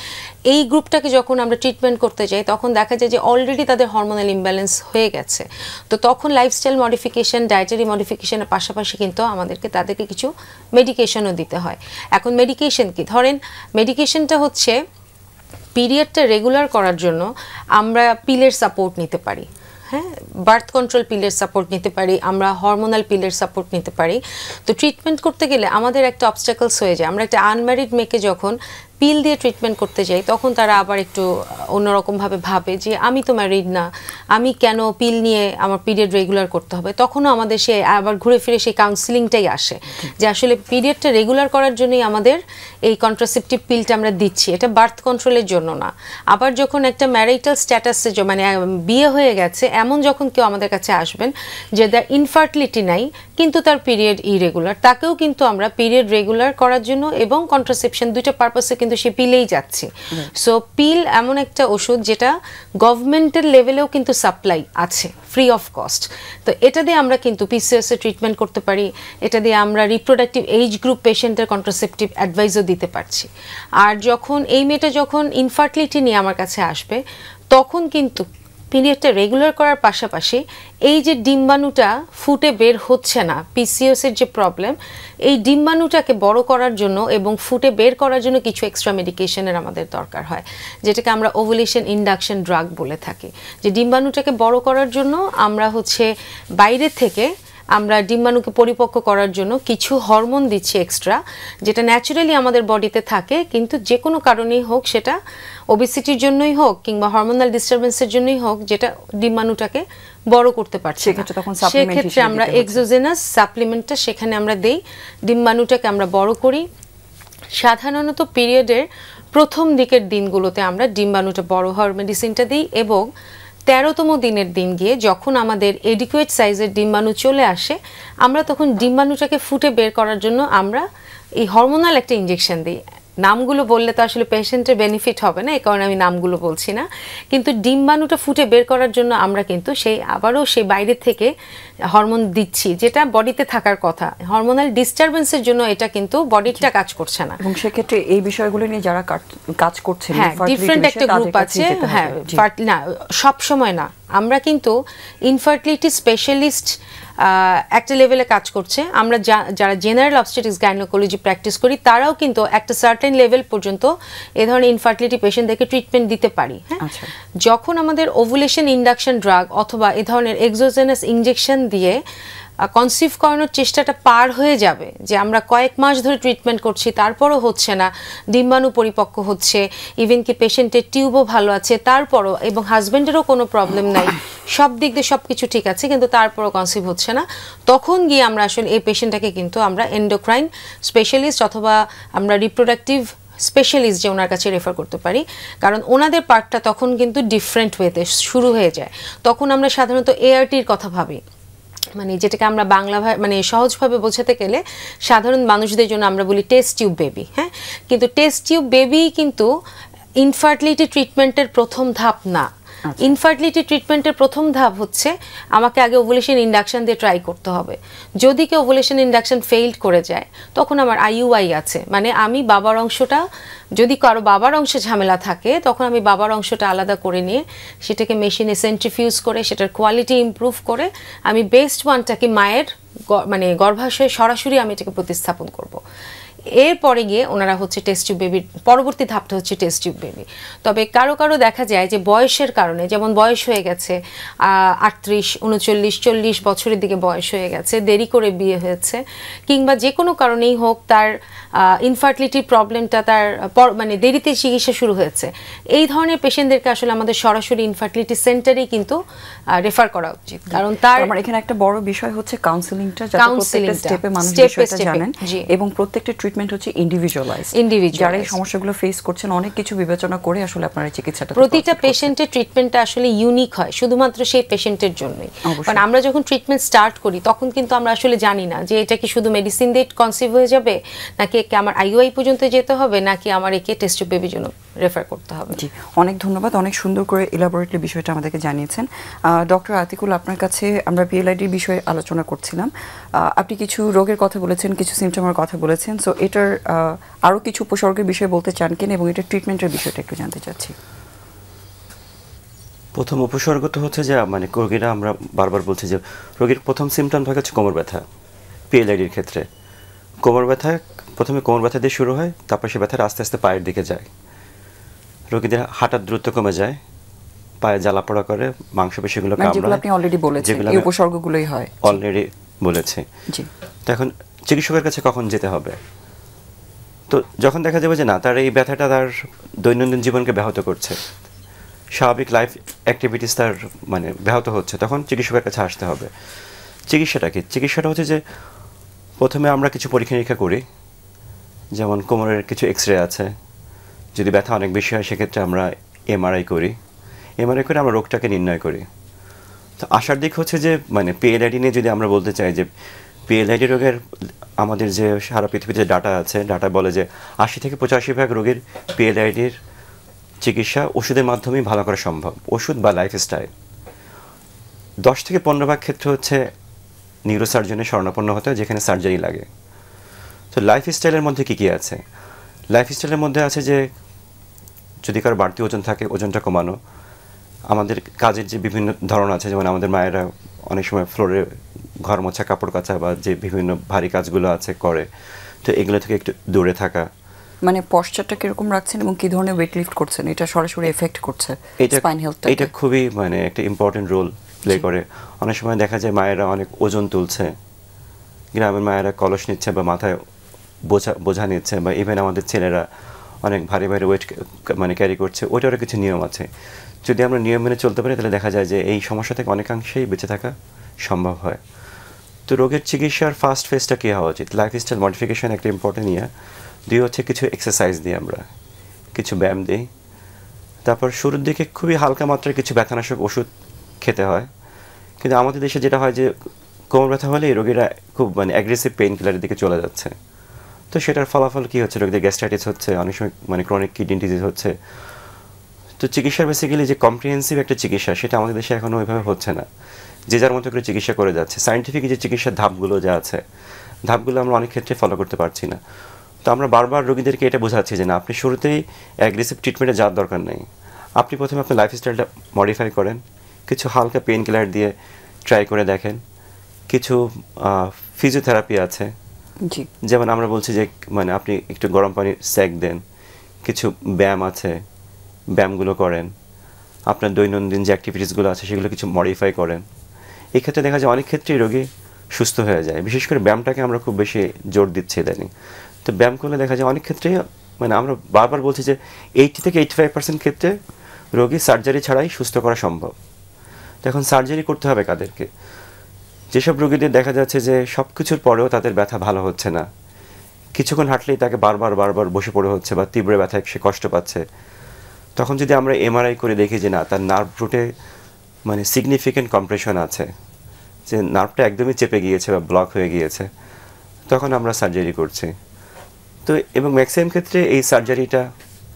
এই গ্রুপটাকে যখন আমরা ট্রিটমেন্ট করতে যাই, তখন দেখা যায় যে অলরেডি তাদের হরমোনাল ইমব্যালেন্স হয়ে গেছে। তো তখন লাইফস্টাইল মডিফিকেশন, ডায়েটারি মডিফিকেশনের পাশাপাশি কিন্তু তাদেরকে কিছু মেডিকেশনও দিতে হয়। এখন মেডিকেশন কি, ধরেন মেডিকেশনটা হচ্ছে পিরিয়ডটা রেগুলার করার জন্য আমরা পিলের সাপোর্ট নিতে পারি, হ্যাঁ, বার্থ কন্ট্রোল পিলের সাপোর্ট নিতে পারি, আমরা হরমোনাল পিলের সাপোর্ট নিতে পারি। তো ট্রিটমেন্ট করতে গেলে আমাদের একটা অবস্টাকলস হয়ে যায়। আমরা একটা আনম্যারিড মেয়েকে যখন পিল দিয়ে ট্রিটমেন্ট করতে যাই, তখন তারা আবার একটু অন্যরকমভাবে ভাবে যে আমি তো ম্যারিড না, আমি কেন পিল নিয়ে আমার পিরিয়ড রেগুলার করতে হবে। তখনও আমাদের সে আবার ঘুরে ফিরে সেই কাউন্সিলিংটাই আসে যে আসলে পিরিয়ডটা রেগুলার করার জন্যই আমাদের এই কন্ট্রাসেপটিভ পিলটা আমরা দিচ্ছি, এটা বার্থ কন্ট্রোলের জন্য না। আবার যখন একটা ম্যারিটাল স্ট্যাটাসে মানে বিয়ে হয়ে গেছে, এমন যখন কেউ আমাদের কাছে আসবেন যে তার ইনফার্টিলিটি নাই কিন্তু তার পিরিয়ড ইরেগুলার, তাকেও কিন্তু আমরা পিরিয়ড রেগুলার করার জন্য এবং কন্ট্রাসেপশন, দুইটা পারপাসে কিন্তু সে পিলেই যাচ্ছে। সো পিল এমন একটা ওষুধ যেটা গভর্নমেন্টের লেভেলেও কিন্তু সাপ্লাই আছে ফ্রি অফ কস্ট। তো এটা দিয়ে আমরা কিন্তু পিসিওএস এর ট্রিটমেন্ট করতে পারি, এটা দিয়ে আমরা রিপ্রোডাক্টিভ এজ গ্রুপ পেশেন্টের কন্ট্রাসেপটিভ অ্যাডভাইসও দিতে পারছি। আর যখন এই মেয়েটা যখন ইনফার্টিলিটি নিয়ে আমার কাছে আসবে, তখন কিন্তু পিরিয়ডটা রেগুলার করার পাশাপাশি এই যে ডিম্বাণুটা ফুটে বের হচ্ছে না, পিসিওএস এর যে প্রবলেম, এই ডিম্বাণুটাকে বড় করার জন্য এবং ফুটে বের করার জন্য কিছু এক্সট্রা মেডিকেশনের আমাদের দরকার হয়, যেটাকে আমরা ওভুলেশন ইন্ডাকশন ড্রাগ বলে থাকি। যে ডিম্বাণুটাকে বড় করার জন্য আমরা হচ্ছে বাইরে থেকে আমরা ডিম্বাণুকে পরিপক্ক করার জন্য কিছু হরমোন দিচ্ছি এক্সট্রা, যেটা ন্যাচারালি আমাদের বডিতে থাকে, কিন্তু যে কোনো কারণেই হোক, সেটা ওবেসিটির জন্যই হোক কিংবা হরমোনাল ডিস্টারবেন্সের জন্যই হোক, যেটা ডিম্বাণুটাকে বড় করতে পারছে, সেক্ষেত্রে আমরা এক্সোজেনাস সাপ্লিমেন্টটা সেখানে আমরা দেই, ডিম্বাণুটাকে আমরা বড় করি। সাধারণত পিরিয়ডের প্রথম দিকের দিনগুলোতে আমরা ডিম্বাণুটা বড় হওয়ার মেডিসিনটা দিই এবং 13তম দিনের দিন গিয়ে যখন আমাদের এডিকুয়েট সাইজের ডিম্বাণু চলে আসে, আমরা তখন ডিম্বাণুটাকে ফুটে বের করার জন্য আমরা এই হরমোনাল একটা ইনজেকশন দিই। নামগুলো বললে তো আসলে পেশেন্টের বেনিফিট হবে না, এই কারণে আমি নামগুলো বলছি না। কিন্তু ডিম্বাণুটা ফুটে বের করার জন্য আমরা কিন্তু আবারও সেই বাইরে থেকে হরমোন দিচ্ছি, যেটা বডিতে থাকার কথা। হরমোনাল ডিস্টারবেন্সের জন্য এটা কিন্তু বডিটা কাজ করছে না। এবং সেক্ষেত্রে এই বিষয়গুলো নিয়ে যারা কাজ করছেন, হ্যাঁ, ডিফারেন্ট একটা গ্রুপ আছে। হ্যাঁ, না সব সময় না, আমরা কিন্তু ইনফার্টিলিটি স্পেশালিস্ট একটা লেভেলে কাজ করছে। আমরা যারা জেনারেল অবস্টেটিক্স গাইনোকোলজি প্র্যাকটিস করি তারাও কিন্তু একটা সার্টেন লেভেল পর্যন্ত এ ধরনের ইনফার্টিলিটি পেশেন্টদেরকে ট্রিটমেন্ট দিতে পারি। হ্যাঁ, যখন আমাদের ওভুলেশন ইন্ডাকশন ড্রাগ অথবা এ ধরনের এক্সোজেনাস ইনজেকশন দিয়ে কনসিভ করানোর চেষ্টাটা পার হয়ে যাবে, যে আমরা কয়েক মাস ধরে ট্রিটমেন্ট করছি তারপরও হচ্ছে না, ডিম্বাণু পরিপক্ক হচ্ছে, ইভেন কি পেশেন্টের টিউবও ভালো আছে তারপরও, এবং হাজব্যান্ডেরও কোনো প্রবলেম নাই, সব দিক দিয়ে সব কিছু ঠিক আছে, কিন্তু তারপরও কনসিভ হচ্ছে না, তখন গিয়ে আমরা আসলে এই পেশেন্টটাকে কিন্তু আমরা এন্ডোক্রাইন স্পেশালিস্ট অথবা আমরা রিপ্রোডাক্টিভ স্পেশালিস্ট যে ওনার কাছে রেফার করতে পারি। কারণ ওনাদের পার্টটা তখন কিন্তু ডিফারেন্ট ওয়েতে শুরু হয়ে যায়। তখন আমরা সাধারণত এআরটির কথা ভাবি, মানে যেটাকে আমরা বাংলা মানে সহজভাবে বোঝাতে গেলে সাধারণ মানুষদের জন্য আমরা বলি টেস্ট টিউব বেবি। হ্যাঁ, কিন্তু টেস্ট টিউব বেবি কিন্তু ইনফার্টিলিটি ট্রিটমেন্টের প্রথম ধাপ না। ইনফার্টিলিটি ট্রিটমেন্টের প্রথম ধাপ হচ্ছে আমাকে আগে ওভুলেশন ইন্ডাকশন দিয়ে ট্রাই করতে হবে। যদি কেউ ওভুলেশন ইন্ডাকশন ফেইল্ড করে যায় তখন আমার আইইউআই আছে, মানে আমি বাবার অংশটা, যদি কারো বাবার অংশে ঝামেলা থাকে তখন আমি বাবার অংশটা আলাদা করে নিয়ে সেটাকে মেশিনে সেন্ট্রিফিউজ করে সেটার কোয়ালিটি ইমপ্রুভ করে আমি বেস্ট ওয়ানটাকে মায়ের মানে গর্ভাশয়ে সরাসরি আমি এটাকে প্রতিস্থাপন করব। এরপরে গিয়ে ওনারা হচ্ছে টেস্ট টিউব বেবির পরবর্তী ধাপটা হচ্ছে টেস্ট টিউব বেবি। তবে কারো কারো দেখা যায় যে বয়সের কারণে, যেমন বয়স হয়ে গেছে 38, 39, 40 বছরের দিকে বয়স হয়ে গেছে, দেরি করে বিয়ে হয়েছে, কিংবা যে কোনো কারণেই হোক তার ইনফার্টিলিটি প্রবলেমটা তার মানে দেরিতে চিকিৎসা শুরু হয়েছে, এই ধরনের পেশেন্টদেরকে আসলে আমাদের সরাসরি ইনফার্টিলিটি সেন্টারেই কিন্তু রেফার করা উচিত। কারণ তার এখানে একটা বড় বিষয় হচ্ছে কাউন্সেলিংটা, যাতে প্রত্যেকটা স্টেপে মানুষ বিষয়টা জানেন এবং প্রত্যেকটা ট্রিটমেন্ট হচ্ছে ইন্ডিভিজুয়ালাইজড। যারা এই সমস্যাগুলো ফেস করছেন অনেক কিছু বিবেচনা করে আসলে আপনারা চিকিৎসাটা, প্রতিটা পেশেন্টের ট্রিটমেন্টটা আসলে ইউনিক হয় শুধুমাত্র সেই পেশেন্টের জন্যই। কারণ আমরা যখন ট্রিটমেন্ট স্টার্ট করি তখন কিন্তু আমরা আসলে জানি না যে এটা কি শুধু মেডিসিন দিয়ে কনসিভ হয়ে যাবে, নাকি একে আমার আইইউআই পর্যন্ত যেতে হবে, নাকি আমার একে টেস্ট টিউব বেবির জন্য রেফার করতে হবে। জি, অনেক ধন্যবাদ, অনেক সুন্দর করে ইলাবোরেটলি বিষয়টা আমাদেরকে জানিয়েছেন। ডক্টর আতিকুল, আপনার কাছে আমরা পিএলআইডির বিষয়ে আলোচনা করছিলাম, আপনি কিছু রোগের কথা বলেছেন, কিছু সিমটমের কথা বলেছেন, সো এটার আরও কিছু উপসর্গের বিষয়ে বলতে চান কিনা এবং এটার ট্রিটমেন্টের বিষয়টা একটু জানতে চাচ্ছি। প্রথম উপসর্গ তো হচ্ছে যে মানে রোগীরা, আমরা বারবার বলছি যে রোগীর প্রথম সিমটম থাকে হচ্ছে কোমর ব্যথা। পিএলআইডির ক্ষেত্রে কোমর ব্যথা প্রথমে কোমর ব্যথা দিয়ে শুরু হয়, তারপর সে ব্যথাটা আস্তে আস্তে পায়ের দিকে যায়। রোগীদের হাঁটার দ্রুত কমে যায়, পায়ে জ্বালা পোড়া করে, মাংসপেশিগুলো কামড়ায়, আপনি অলরেডি বলেছেন এই উপসর্গগুলোই হয়, অলরেডি বলেছি। জি, তো এখন চিকিৎসকের কাছে কখন যেতে হবে? তো যখন দেখা যাবে যে না, তার এই ব্যথাটা তার দৈনন্দিন জীবনকে ব্যাহত করছে, স্বাভাবিক লাইফ অ্যাক্টিভিটিস তার মানে ব্যাহত হচ্ছে, তখন চিকিৎসকের কাছে আসতে হবে। চিকিৎসাটা কি? চিকিৎসাটা হচ্ছে যে প্রথমে আমরা কিছু পরীক্ষা নিরীক্ষা করি, যেমন কোমরের কিছু এক্সরে আছে, যদি ব্যথা অনেক বেশি হয় সেক্ষেত্রে আমরা এমআরআই করি, এমআরআই করে আমরা রোগটাকে নির্ণয় করি। তো আসার দিক হচ্ছে যে মানে পিএলআইডি নিয়ে যদি আমরা বলতে চাই যে পিএলআইডি রোগের আমাদের যে সারা পৃথিবীতে ডাটা আছে, ডাটা বলে যে 80 থেকে 85% রোগীর পিএলআইডির চিকিৎসা ওষুধের মাধ্যমেই ভালো করা সম্ভব, ওষুধ বা লাইফস্টাইল। 10 থেকে 15% ক্ষেত্রে হচ্ছে নিউরোসার্জনের শরণাপন্ন হতে হয়, যেখানে সার্জারি লাগে। তো লাইফস্টাইলের মধ্যে কী কী আছে? লাইফস্টাইলের মধ্যে আছে যে যদি কারো বাড়তি ওজন থাকে ওজনটা কমানো, আমাদের কাজের যে বিভিন্ন ধরন আছে, যেমন আমাদের মায়েরা অনেক সময় ফ্লোরে ঘর মোছা, কাপড় কাচা বা যে বিভিন্ন ভারী কাজগুলো আছে করে, তো এগুলো থেকে একটু দূরে থাকা। মানে পশ্চারটা কিরকম রাখছেন এবং কি ধরনের ওয়েট লিফট করছেন, এটা সরাসরি এফেক্ট করছে স্পাইন হেলথটা। এটা খুবই মানে একটা ইম্পর্টেন্ট রোল প্লে করে। অনেক সময় দেখা যায় মায়েরা অনেক ওজন তুলছে, গ্রামের মায়েরা কলস নিচ্ছে বা মাথায় বোঝা নিচ্ছে, বা ইভেন আমাদের ছেলেরা অনেক ভারী ভারী ওয়েট মানে ক্যারি করছে, ওইটারও কিছু নিয়ম আছে। যদি আমরা নিয়ম মেনে চলতে পারি তাহলে দেখা যায় যে এই সমস্যা থেকে অনেকাংশেই বেঁচে থাকা সম্ভব হয়। তো রোগের চিকিৎসার ফার্স্ট ফেজটা কী হওয়া উচিত? লাইফস্টাইল মডিফিকেশন একটা ইম্পর্টেন্ট ইয়ে। দুই হচ্ছে কিছু এক্সারসাইজ দিই, আমরা কিছু ব্যায়াম দিই, তারপর শুরুর দিকে খুবই হালকা মাত্রায় কিছু ব্যথানাশক ওষুধ খেতে হয়, কিন্তু আমাদের দেশে যেটা হয় যে কোমর ব্যথা হলে রোগীরা খুব মানে অ্যাগ্রেসিভ পেইন কিলারের দিকে চলে যাচ্ছে। তো সেটার ফলাফল কী হচ্ছে, রোগীদের গ্যাস্ট্রাইটিস হচ্ছে, অনেক সময় মানে ক্রনিক কিডনি ডিজিজ হচ্ছে। তো চিকিৎসার বেসিক্যালি যে কম্প্রিহেন্সিভ একটা চিকিৎসা সেটা আমাদের দেশে এখনও ওইভাবে হচ্ছে না, যে যার মতো করে চিকিৎসা করে যাচ্ছে। সায়েন্টিফিক যে চিকিৎসার ধাপগুলো যা আছে, ধাপগুলো আমরা অনেক ক্ষেত্রে ফলো করতে পারছি না। তো আমরা বারবার রোগীদেরকে এটা বোঝাচ্ছি যে না, আপনি শুরুতেই অ্যাগ্রেসিভ ট্রিটমেন্টে যাওয়ার দরকার নেই। আপনি প্রথমে আপনার লাইফস্টাইলটা মডিফাই করেন, কিছু হালকা পেইন কিলার দিয়ে ট্রাই করে দেখেন, কিছু ফিজিওথেরাপি আছে, যেমন আমরা বলছি যে মানে আপনি একটু গরম পানি সেক দেন, কিছু ব্যায়াম আছে, ব্যায়ামগুলো করেন, আপনার দৈনন্দিন যে অ্যাক্টিভিটিসগুলো আছে সেগুলো কিছু মডিফাই করেন। এই ক্ষেত্রে দেখা যায় অনেক ক্ষেত্রেই রোগী সুস্থ হয়ে যায়। বিশেষ করে ব্যায়ামটাকে আমরা খুব বেশি জোর দিচ্ছি ইদানিং। তো ব্যায়াম করলে দেখা যায় অনেক ক্ষেত্রেই মানে আমরা বারবার বলছি যে 80 থেকে 85% ক্ষেত্রে রোগী সার্জারি ছাড়াই সুস্থ করা সম্ভব। তো এখন সার্জারি করতে হবে কাদেরকে? যেসব রোগীদের দেখা যাচ্ছে যে সব কিছুর পরেও তাদের ব্যথা ভালো হচ্ছে না, কিছুক্ষণ হাঁটলেই তাকে বারবার বসে পড়ে হচ্ছে বা তীব্র ব্যথায় সে কষ্ট পাচ্ছে, তখন যদি আমরা এমআরআই করে দেখি যে না, তার নার্ভ রুটে মানে সিগনিফিক্যান্ট কম্প্রেশন আছে, যে নার্ভটা একদমই চেপে গিয়েছে বা ব্লক হয়ে গিয়েছে, তখন আমরা সার্জারি করছি। তো এবং ম্যাক্সিমাম ক্ষেত্রে এই সার্জারিটা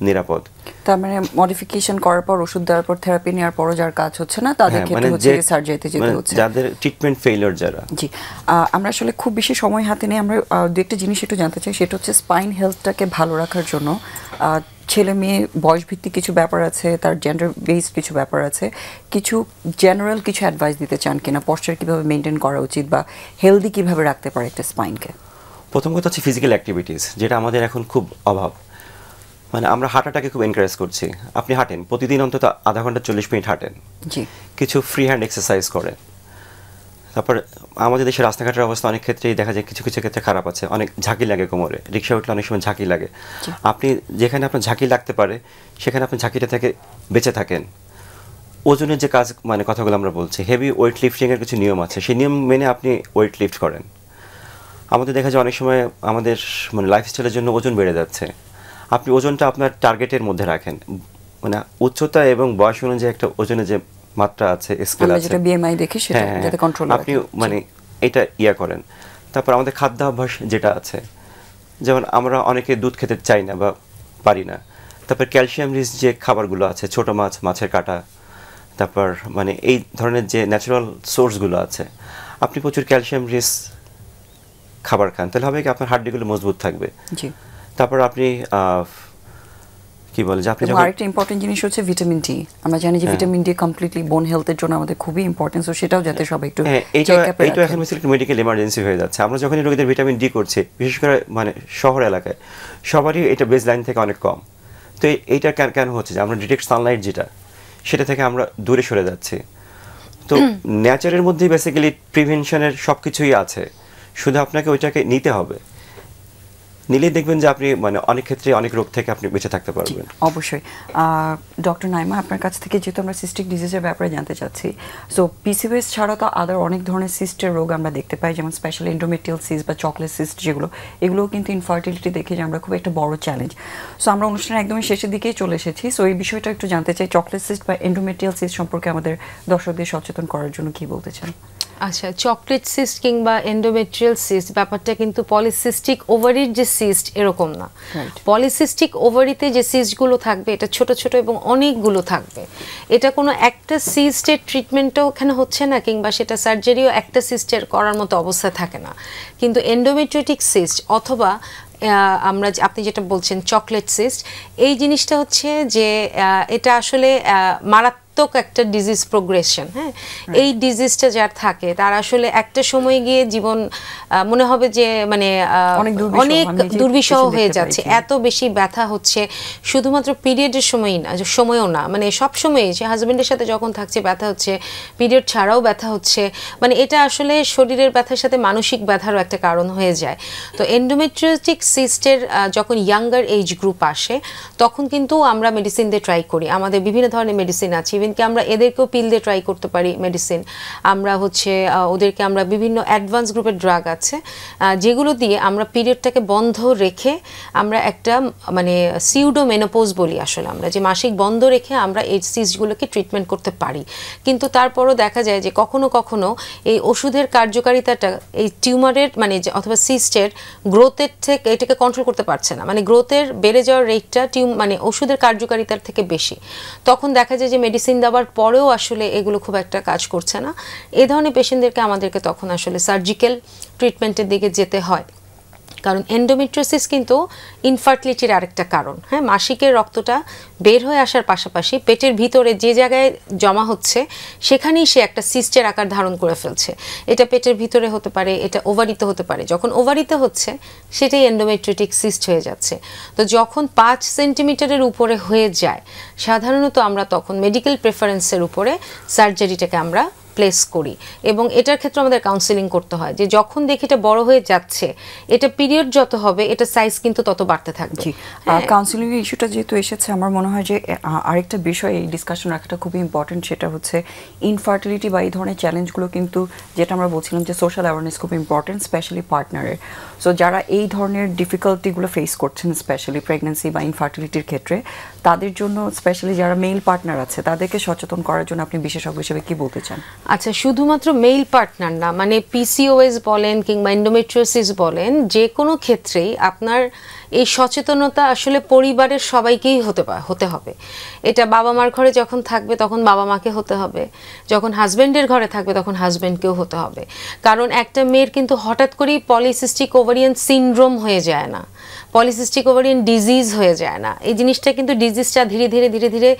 নিরাপদ। তার মানে মডিফিকেশন করার পর, ওষুধ দেওয়ার পর, থেরাপি নেওয়ার পরও যার কাজ হচ্ছে না তাদের ক্ষেত্রে হচ্ছে সার্জারিতে যেতে হচ্ছে, যাদের ট্রিটমেন্ট ফেইলিওর যারা। জি, আমরা আসলে খুব বেশি সময় হাতে নেই, আমরা দু একটা জিনিস একটু জানতে চাই, সেটা হচ্ছে স্পাইন হেলথটাকে ভালো রাখার জন্য ছেলে মেয়ে বয়স ভিত্তিক কিছু ব্যাপার আছে, তার জেন্ডার বেসড কিছু ব্যাপার আছে, কিছু জেনারেল কিছু অ্যাডভাইস দিতে চান কিনা, পশ্চার কীভাবে মেনটেন করা উচিত বা হেলদি কীভাবে রাখতে পারে একটা স্পাইনকে? প্রথম কথা হচ্ছে ফিজিক্যাল অ্যাক্টিভিটিস, যেটা আমাদের এখন খুব অভাব। মানে আমরা হাঁটাটাকে খুব এনকারেজ করছি, আপনি হাঁটেন প্রতিদিন অন্তত আধা ঘন্টা 40 মিনিট হাঁটেন, কিছু ফ্রি হ্যান্ড এক্সারসাইজ করেন। তারপর আমাদের দেশের রাস্তাঘাটের অবস্থা অনেক ক্ষেত্রেই দেখা যায় কিছু কিছু ক্ষেত্রে খারাপ আছে, অনেক ঝাঁকি লাগে কোমরে, রিক্সা উঠলে অনেক সময় ঝাঁকি লাগে। আপনি যেখানে আপনার ঝাঁকি লাগতে পারে সেখানে আপনি ঝাঁকিটা থেকে বেঁচে থাকেন। ওজনের যে কাজ মানে কথাগুলো আমরা বলছি, হেভি ওয়েট লিফটিংয়ের কিছু নিয়ম আছে, সেই নিয়ম মেনে আপনি ওয়েট লিফট করেন। আমাদের দেখা যায় অনেক সময় আমাদের মানে লাইফস্টাইলের জন্য ওজন বেড়ে যাচ্ছে, আপনি ওজনটা আপনার টার্গেটের মধ্যে রাখেন, মানে উচ্চতা এবং বয়স অনুযায়ী একটা ওজনের যে মাত্রা আছে, স্কেল আছে, যেটা বিএমআই দেখে সেটা যাতে কন্ট্রোল আপনি মানে এটা করেন। তারপর আমাদের খাদ্যাভ্যাস যেটা আছে, যেমন আমরা অনেকে দুধ খেতে চাই না বা পারি না। তারপর ক্যালসিয়াম রিচ যে খাবারগুলো আছে, ছোট মাছ, মাছের কাঁটা, তারপর মানে এই ধরনের যে ন্যাচারাল সোর্সগুলো আছে, আপনি প্রচুর ক্যালসিয়াম রিচ খাবার খান, তাহলে হবে কি আপনার হাড্ডিগুলো মজবুত থাকবে। তারপর আপনি কি বলে যে আপনি আরেকটা ইম্পর্টেন্ট জিনিস হচ্ছে ভিটামিন ডি। আমরা জানি যে ভিটামিন ডি কমপ্লিটলি বোন হেলথের জন্য আমাদের খুবই ইম্পর্টেন্ট, তো সেটাও যাতে সবাই একটু এইটা এখন বেসিক্যালি মেডিকেল এমার্জেন্সি হয়ে যাচ্ছে। আমরা যখনই রোগীদের ভিটামিন ডি করছি, বিশেষ করে মানে শহর এলাকায় সবারই এটা বেস লাইন থেকে অনেক কম। তো এইটা কেন হচ্ছে যে আমরা ডিরেক্ট সানলাইট যেটা, সেটা থেকে আমরা দূরে সরে যাচ্ছি। তো নেচারের মধ্যেই বেসিক্যালি প্রিভেনশনের সব কিছুই আছে, শুধু আপনাকে ওইটাকে নিতে হবে। নিলেই দেখবেন যে আপনি মানে অনেক ক্ষেত্রে অনেক রোগ থেকে আপনি বেঁচে থাকতে পারবেন। অবশ্যই। ডক্টর নাইমা, আপনার কাছ থেকে যেহেতু আমরা সিস্টিক ডিজিজের ব্যাপারে জানতে চাচ্ছি, সো পিসিওএস ছাড়া তো আদার অনেক ধরনের সিস্টের রোগ আমরা দেখতে পাই, যেমন স্পেশালি এন্ডোমেট্রিয়াল সিস্ট বা চকলেট সিস্ট, এগুলোও কিন্তু ইনফার্টিলিটি দেখে যে আমরা খুব একটা বড় চ্যালেঞ্জ। সো আমরা অনুষ্ঠানের একদমই শেষের দিকেই চলে এসেছি, সো এই বিষয়টা একটু জানতে চাই, চকলেট সিস্ট বা এন্ডোমেট্রিয়াল সিস্ট সম্পর্কে আমাদের দর্শকদের সচেতন করার জন্য কি বলতে চান? আচ্ছা, চকলেট সিস্ট কিংবা এন্ডোমেট্রিয়াল সিস্ট ব্যাপারটা কিন্তু পলিসিস্টিক ওভারির যে সিস্ট এরকম না। পলিসিস্টিক ওভারিতে যে সিস্টগুলো থাকবে এটা ছোট ছোট এবং অনেকগুলো থাকবে, এটা কোনো একটা সিস্টের ট্রিটমেন্টও ওখানে হচ্ছে না, কিংবা সেটা সার্জারিও একটা সিস্টের করার মতো অবস্থা থাকে না। কিন্তু এন্ডোমেট্রিয়াটিক সিস্ট অথবা আমরা আপনি যেটা বলছেন চকলেট সিস্ট, এই জিনিসটা হচ্ছে যে এটা আসলে মারাত্মক একটা ডিজিজ প্রোগ্রেশন। হ্যাঁ, এই ডিজিজটা যার থাকে তার আসলে একটা সময় গিয়ে জীবন মনে হবে যে মানে অনেক দুর্বিষহ হয়ে যাচ্ছে, এত বেশি ব্যথা হচ্ছে, শুধুমাত্র পিরিয়ডের সময়ও না, মানে সব সময় সে হাজবেন্ডের সাথে যখন থাকছে ব্যথা হচ্ছে, পিরিয়ড ছাড়াও ব্যথা হচ্ছে, মানে এটা আসলে শরীরের ব্যথার সাথে মানসিক ব্যথারও একটা কারণ হয়ে যায়। তো এন্ডোমেট্রিয়াটিক সিস্টের যখন ইয়াঙ্গার এজ গ্রুপ আসে তখন কিন্তু আমরা মেডিসিন দিয়ে ট্রাই করি, আমাদের বিভিন্ন ধরনের মেডিসিন আছে, ইভেন কি আমরা এদেরকেও পিল দিয়ে ট্রাই করতে পারি মেডিসিন। আমরা হচ্ছে ওদেরকে আমরা বিভিন্ন অ্যাডভান্স গ্রুপের ড্রাগ আছে যেগুলো দিয়ে আমরা পিরিয়ডটাকে বন্ধ রেখে আমরা একটা মানে সিউডো মেনোপোজ বলি আসলে আমরা, যে মাসিক বন্ধ রেখে আমরা এই সিস্টগুলোকে ট্রিটমেন্ট করতে পারি। কিন্তু তারপরও দেখা যায় যে কখনো কখনো এই ওষুধের কার্যকারিতাটা এই টিউমারের মানে অথবা সিস্টের গ্রোথের থেকে এটাকে কন্ট্রোল করতে পারছে না, মানে গ্রোথের বেড়ে যাওয়ার রেটটা মানে ওষুধের কার্যকারিতার থেকে বেশি। তখন দেখা যায় যে মেডিসিন দেওয়ার পরেও আসলে এগুলো খুব একটা কাজ করছে না। এই ধরনের পেশেন্টদেরকে আমাদেরকে তখন আসলে সার্জিক্যাল ট্রিটমেন্টের দিকে যেতে হয়। কারণ এন্ডোমেট্রিওসিস কিন্তু ইনফার্টিলিটির আরেকটা কারণ। হ্যাঁ, মাসিকের রক্তটা বের হয়ে আসার পাশাপাশি পেটের ভিতরে যে জায়গায় জমা হচ্ছে সেখানেই সে একটা সিস্টের আকার ধারণ করে ফেলছে। এটা পেটের ভিতরে হতে পারে, এটা ওভারিতে হতে পারে। যখন ওভারিতে হচ্ছে সেটাই এন্ডোমেট্রিওটিক সিস্ট হয়ে যাচ্ছে। তো যখন 5 সেন্টিমিটারের উপরে হয়ে যায় সাধারণত আমরা তখন মেডিকেল প্রেফারেন্সের উপরে সার্জারিটাকে আমরা প্লেস করি এবং এটার ক্ষেত্রে আমাদের কাউন্সেলিং করতে হয় যে যখন দেখি এটা বড় হয়ে যাচ্ছে, এটা পিরিয়ড যত হবে এটা সাইজ কিন্তু তত বাড়তে থাকবে। কাউন্সেলিং এর ইস্যুটা যেহেতু এসেছে, আমার মনে হয় যে আরেকটা বিষয় এই ডিসকাশন রাখাটা খুবই ইম্পর্টেন্ট, সেটা হচ্ছে ইনফার্টিলিটি বা এই ধরনের চ্যালেঞ্জগুলো কিন্তু যেটা আমরা বলছিলাম যে সোশ্যাল অ্যাওয়ারনেস খুব ইম্পর্টেন্ট, স্পেশালি পার্টনারের। সো যারা এই ধরনের ডিফিকাল্টিগুলো ফেস করছেন স্পেশালি প্রেগনেন্সি বা ইনফার্টিলিটির ক্ষেত্রে, তাদের জন্য স্পেশালি যারা মেল পার্টনার আছে তাদেরকে সচেতন করার জন্য আপনি বিশেষজ্ঞ হিসেবে কি বলতে চান? আচ্ছা, শুধুমাত্র মেল পার্টনার না, মানে পিসিওএস বলেন কিংবা এন্ডোমেট্রিওসিস বলেন, যে কোনো ক্ষেত্রেই আপনার এই সচেতনতা আসলে পরিবারের সবাইকেই হতে হবে। এটা বাবা মার ঘরে যখন থাকবে তখন বাবা মাকে হতে হবে, যখন হাজব্যান্ডের ঘরে থাকবে তখন হাজব্যান্ডকেও হতে হবে। কারণ একটা মেয়ের কিন্তু হঠাৎ করেই পলিসিস্টিক ওভারিয়ান সিনড্রোম হয়ে যায় না, পলিসিস্টিক ওভারিয়ান ডিজিজ হয়ে যায় না। এই জিনিসটা কিন্তু ডিজিজটা ধীরে ধীরে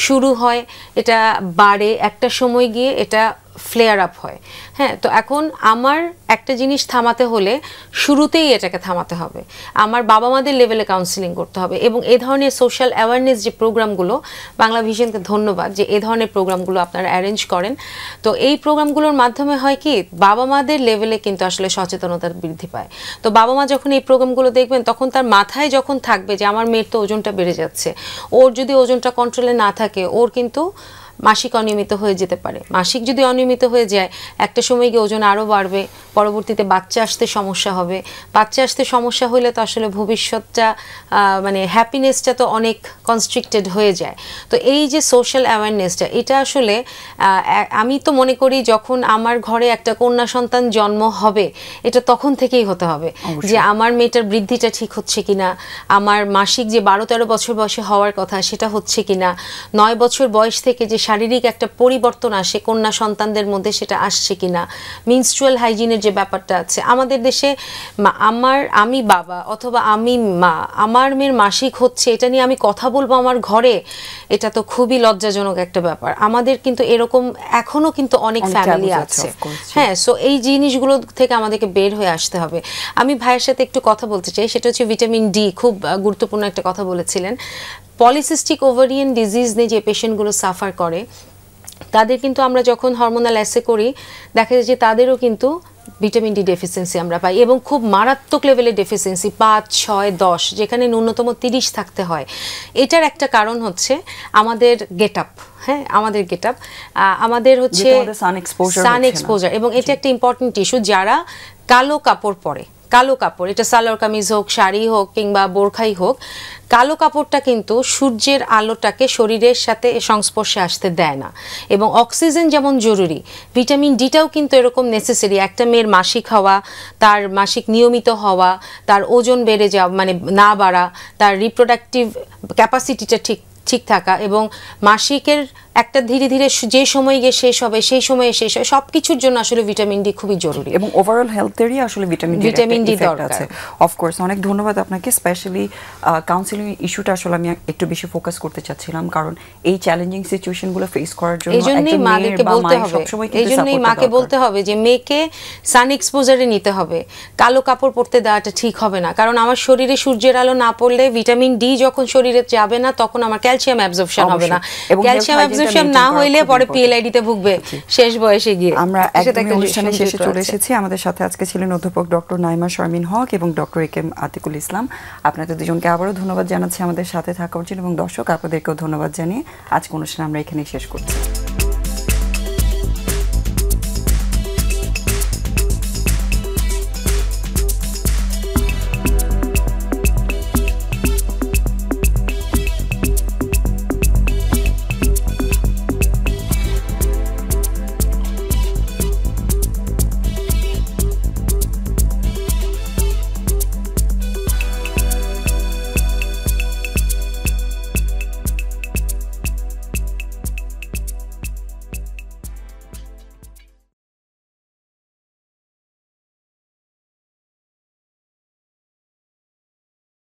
শুরু হয়, এটা বাড়ে, একটা সময় গিয়ে এটা ফ্লেয়ার আপ হয়। হ্যাঁ, তো এখন আমার একটা জিনিস থামাতে হলে শুরুতেই এটাকে থামাতে হবে, আমার বাবা মাদের লেভেলে কাউন্সিলিং করতে হবে। এবং এ ধরনের সোশ্যাল অ্যাওয়ারনেস যে প্রোগ্রামগুলো, বাংলা ভিশনকে ধন্যবাদ যে এ ধরনের প্রোগ্রামগুলো আপনারা অ্যারেঞ্জ করেন। তো এই প্রোগ্রামগুলোর মাধ্যমে হয় কি, বাবা মাদের লেভেলে কিন্তু আসলে সচেতনতা বৃদ্ধি পায়। তো বাবা মা যখন এই প্রোগ্রামগুলো দেখবেন তখন তার মাথায় যখন থাকবে যে আমার মেয়ের তো ওজনটা বেড়ে যাচ্ছে, ওর যদি ওজনটা কন্ট্রোলে না থাকে ওর কিন্তু মাসিক অনিয়মিত হয়ে যেতে পারে। মাসিক যদি অনিয়মিত হয়ে যায় একটা সময় গিয়ে ওজন আরও বাড়বে, পরবর্তীতে বাচ্চা আসতে সমস্যা হবে। বাচ্চা আসতে সমস্যা হলে তো আসলে ভবিষ্যৎটা মানে হ্যাপিনেসটা তো অনেক কনস্ট্রিক্টেড হয়ে যায়। তো এই যে সোশ্যাল অ্যাওয়ারনেসটা, এটা আসলে আমি তো মনে করি যখন আমার ঘরে একটা কন্যা সন্তান জন্ম হবে এটা তখন থেকেই হতে হবে যে আমার মেয়েটার বৃদ্ধিটা ঠিক হচ্ছে কিনা, আমার মাসিক যে 12-13 বছর বয়সে হওয়ার কথা সেটা হচ্ছে কিনা, 9 বছর বয়স থেকে যে শারীরিক একটা পরিবর্তন আসে কন্যা সন্তানদের মধ্যে সেটা আসছে কিনা, মিনস্ট্রুয়াল হাইজিনের যে ব্যাপারটা আছে আমাদের দেশে, আমি বাবা অথবা আমি মা, আমার মেয়ের মাসিক হচ্ছে এটা নিয়ে আমি কথা বলবো আমার ঘরে, এটা তো খুবই লজ্জাজনক একটা ব্যাপার। আমাদের কিন্তু এরকম এখনো কিন্তু অনেক ফ্যামিলি আছে। হ্যাঁ, সো এই জিনিসগুলো থেকে আমাদেরকে বের হয়ে আসতে হবে। আমি ভাইয়ের সাথে একটু কথা বলতে চাই, সেটা হচ্ছে ভিটামিন ডি, খুব গুরুত্বপূর্ণ একটা কথা বলেছিলেন। পলিসিস্টিক ওভারিয়ান ডিজিজ নিয়ে যে পেশেন্টগুলো সাফার করে তাদের কিন্তু আমরা যখন হরমোনাল অ্যাসে করি দেখা যায় যে তাদেরও কিন্তু ভিটামিন ডি ডেফিসিয়েন্সি আমরা পাই, এবং খুব মারাত্মক লেভেলের ডেফিসিয়েন্সি 5, 6, 10, যেখানে ন্যূনতম 30 থাকতে হয়। এটার একটা কারণ হচ্ছে আমাদের গেট আপ। হ্যাঁ, আমাদের গেট আপ, আমাদের হচ্ছে সান এক্সপোজার, এবং এটা একটা ইম্পর্টেন্ট ইস্যু। যারা কালো কাপড় পরে, কালো কাপড়, এটা সালোয়ার কামিজ হোক, শাড়ি হোক কিংবা বোরখাই হোক, কালো কাপড়টা কিন্তু সূর্যের আলোটাকে শরীরের সাথে সংস্পর্শে আসতে দেয় না। এবং অক্সিজেন যেমন জরুরি, ভিটামিন ডিটাও কিন্তু এরকম নেসেসারি। একটা মেয়ের মাসিক হওয়া, তার মাসিক নিয়মিত হওয়া, তার ওজন বেড়ে যাওয়া মানে না বাড়া, তার রিপ্রোডাক্টিভ ক্যাপাসিটিটা ঠিক থাকা, এবং মাসিকের একটা ধীরে ধীরে যে সময় গিয়ে শেষ হবে সেই সময়ে শেষ হয়, সবকিছুর জন্য আসলে ভিটামিন ডি খুবই জরুরি, এবং ওভারঅল হেলথেরই আসলে ভিটামিন ডি দরকার আছে। অফকোর্স অনেক ধন্যবাদ আপনাকে। স্পেশালি কাউন্সিলিং ইস্যুটা আসলে আমি একটু বেশি ফোকাস করতে চাচ্ছিলাম, কারণ এই চ্যালেঞ্জিং সিচুয়েশনগুলো ফেস করার জন্য এইজন্যই মাকে বলতে হবে, এইজন্যই মাকে বলতে হবে যে মেয়েকে সান এক্সপোজারে নিতে হবে, কালো কাপড় পরতে দেওয়াটা ঠিক হবে না। কারণ আমার শরীরে সূর্যের আলো না পড়লে ভিটামিন ডি যখন শরীরে যাবে না তখন আমার ক্যালসিয়াম অ্যাবজর্পশন হবে না, অবশ্যই। এবং ক্যালসিয়াম health hygiene টা অ্যাবজর্পশন maintain না করা হইলে খুব পরে important। পিএলআইডি তে ভুগবে শেষ বয়সে গিয়ে। আমরা সেটা একদমই একটা অনুষ্ঠানের শেষে সূত্র চলে আছে। এসেছি। আমাদের সাথে আজকে ছিলেন অধ্যাপক ডক্টর নাইমা শারমিন হক এবং doctor A K M Atiqul Islam. আপনাদের দুজনকে আবারও ধন্যবাদ জানাচ্ছি আমাদের সাথে থাকার জন্য এবং দর্শক আপনাদেরকেও ধন্যবাদ জানিয়ে আজকে অনুষ্ঠান আমরা এখানেই শেষ করছি।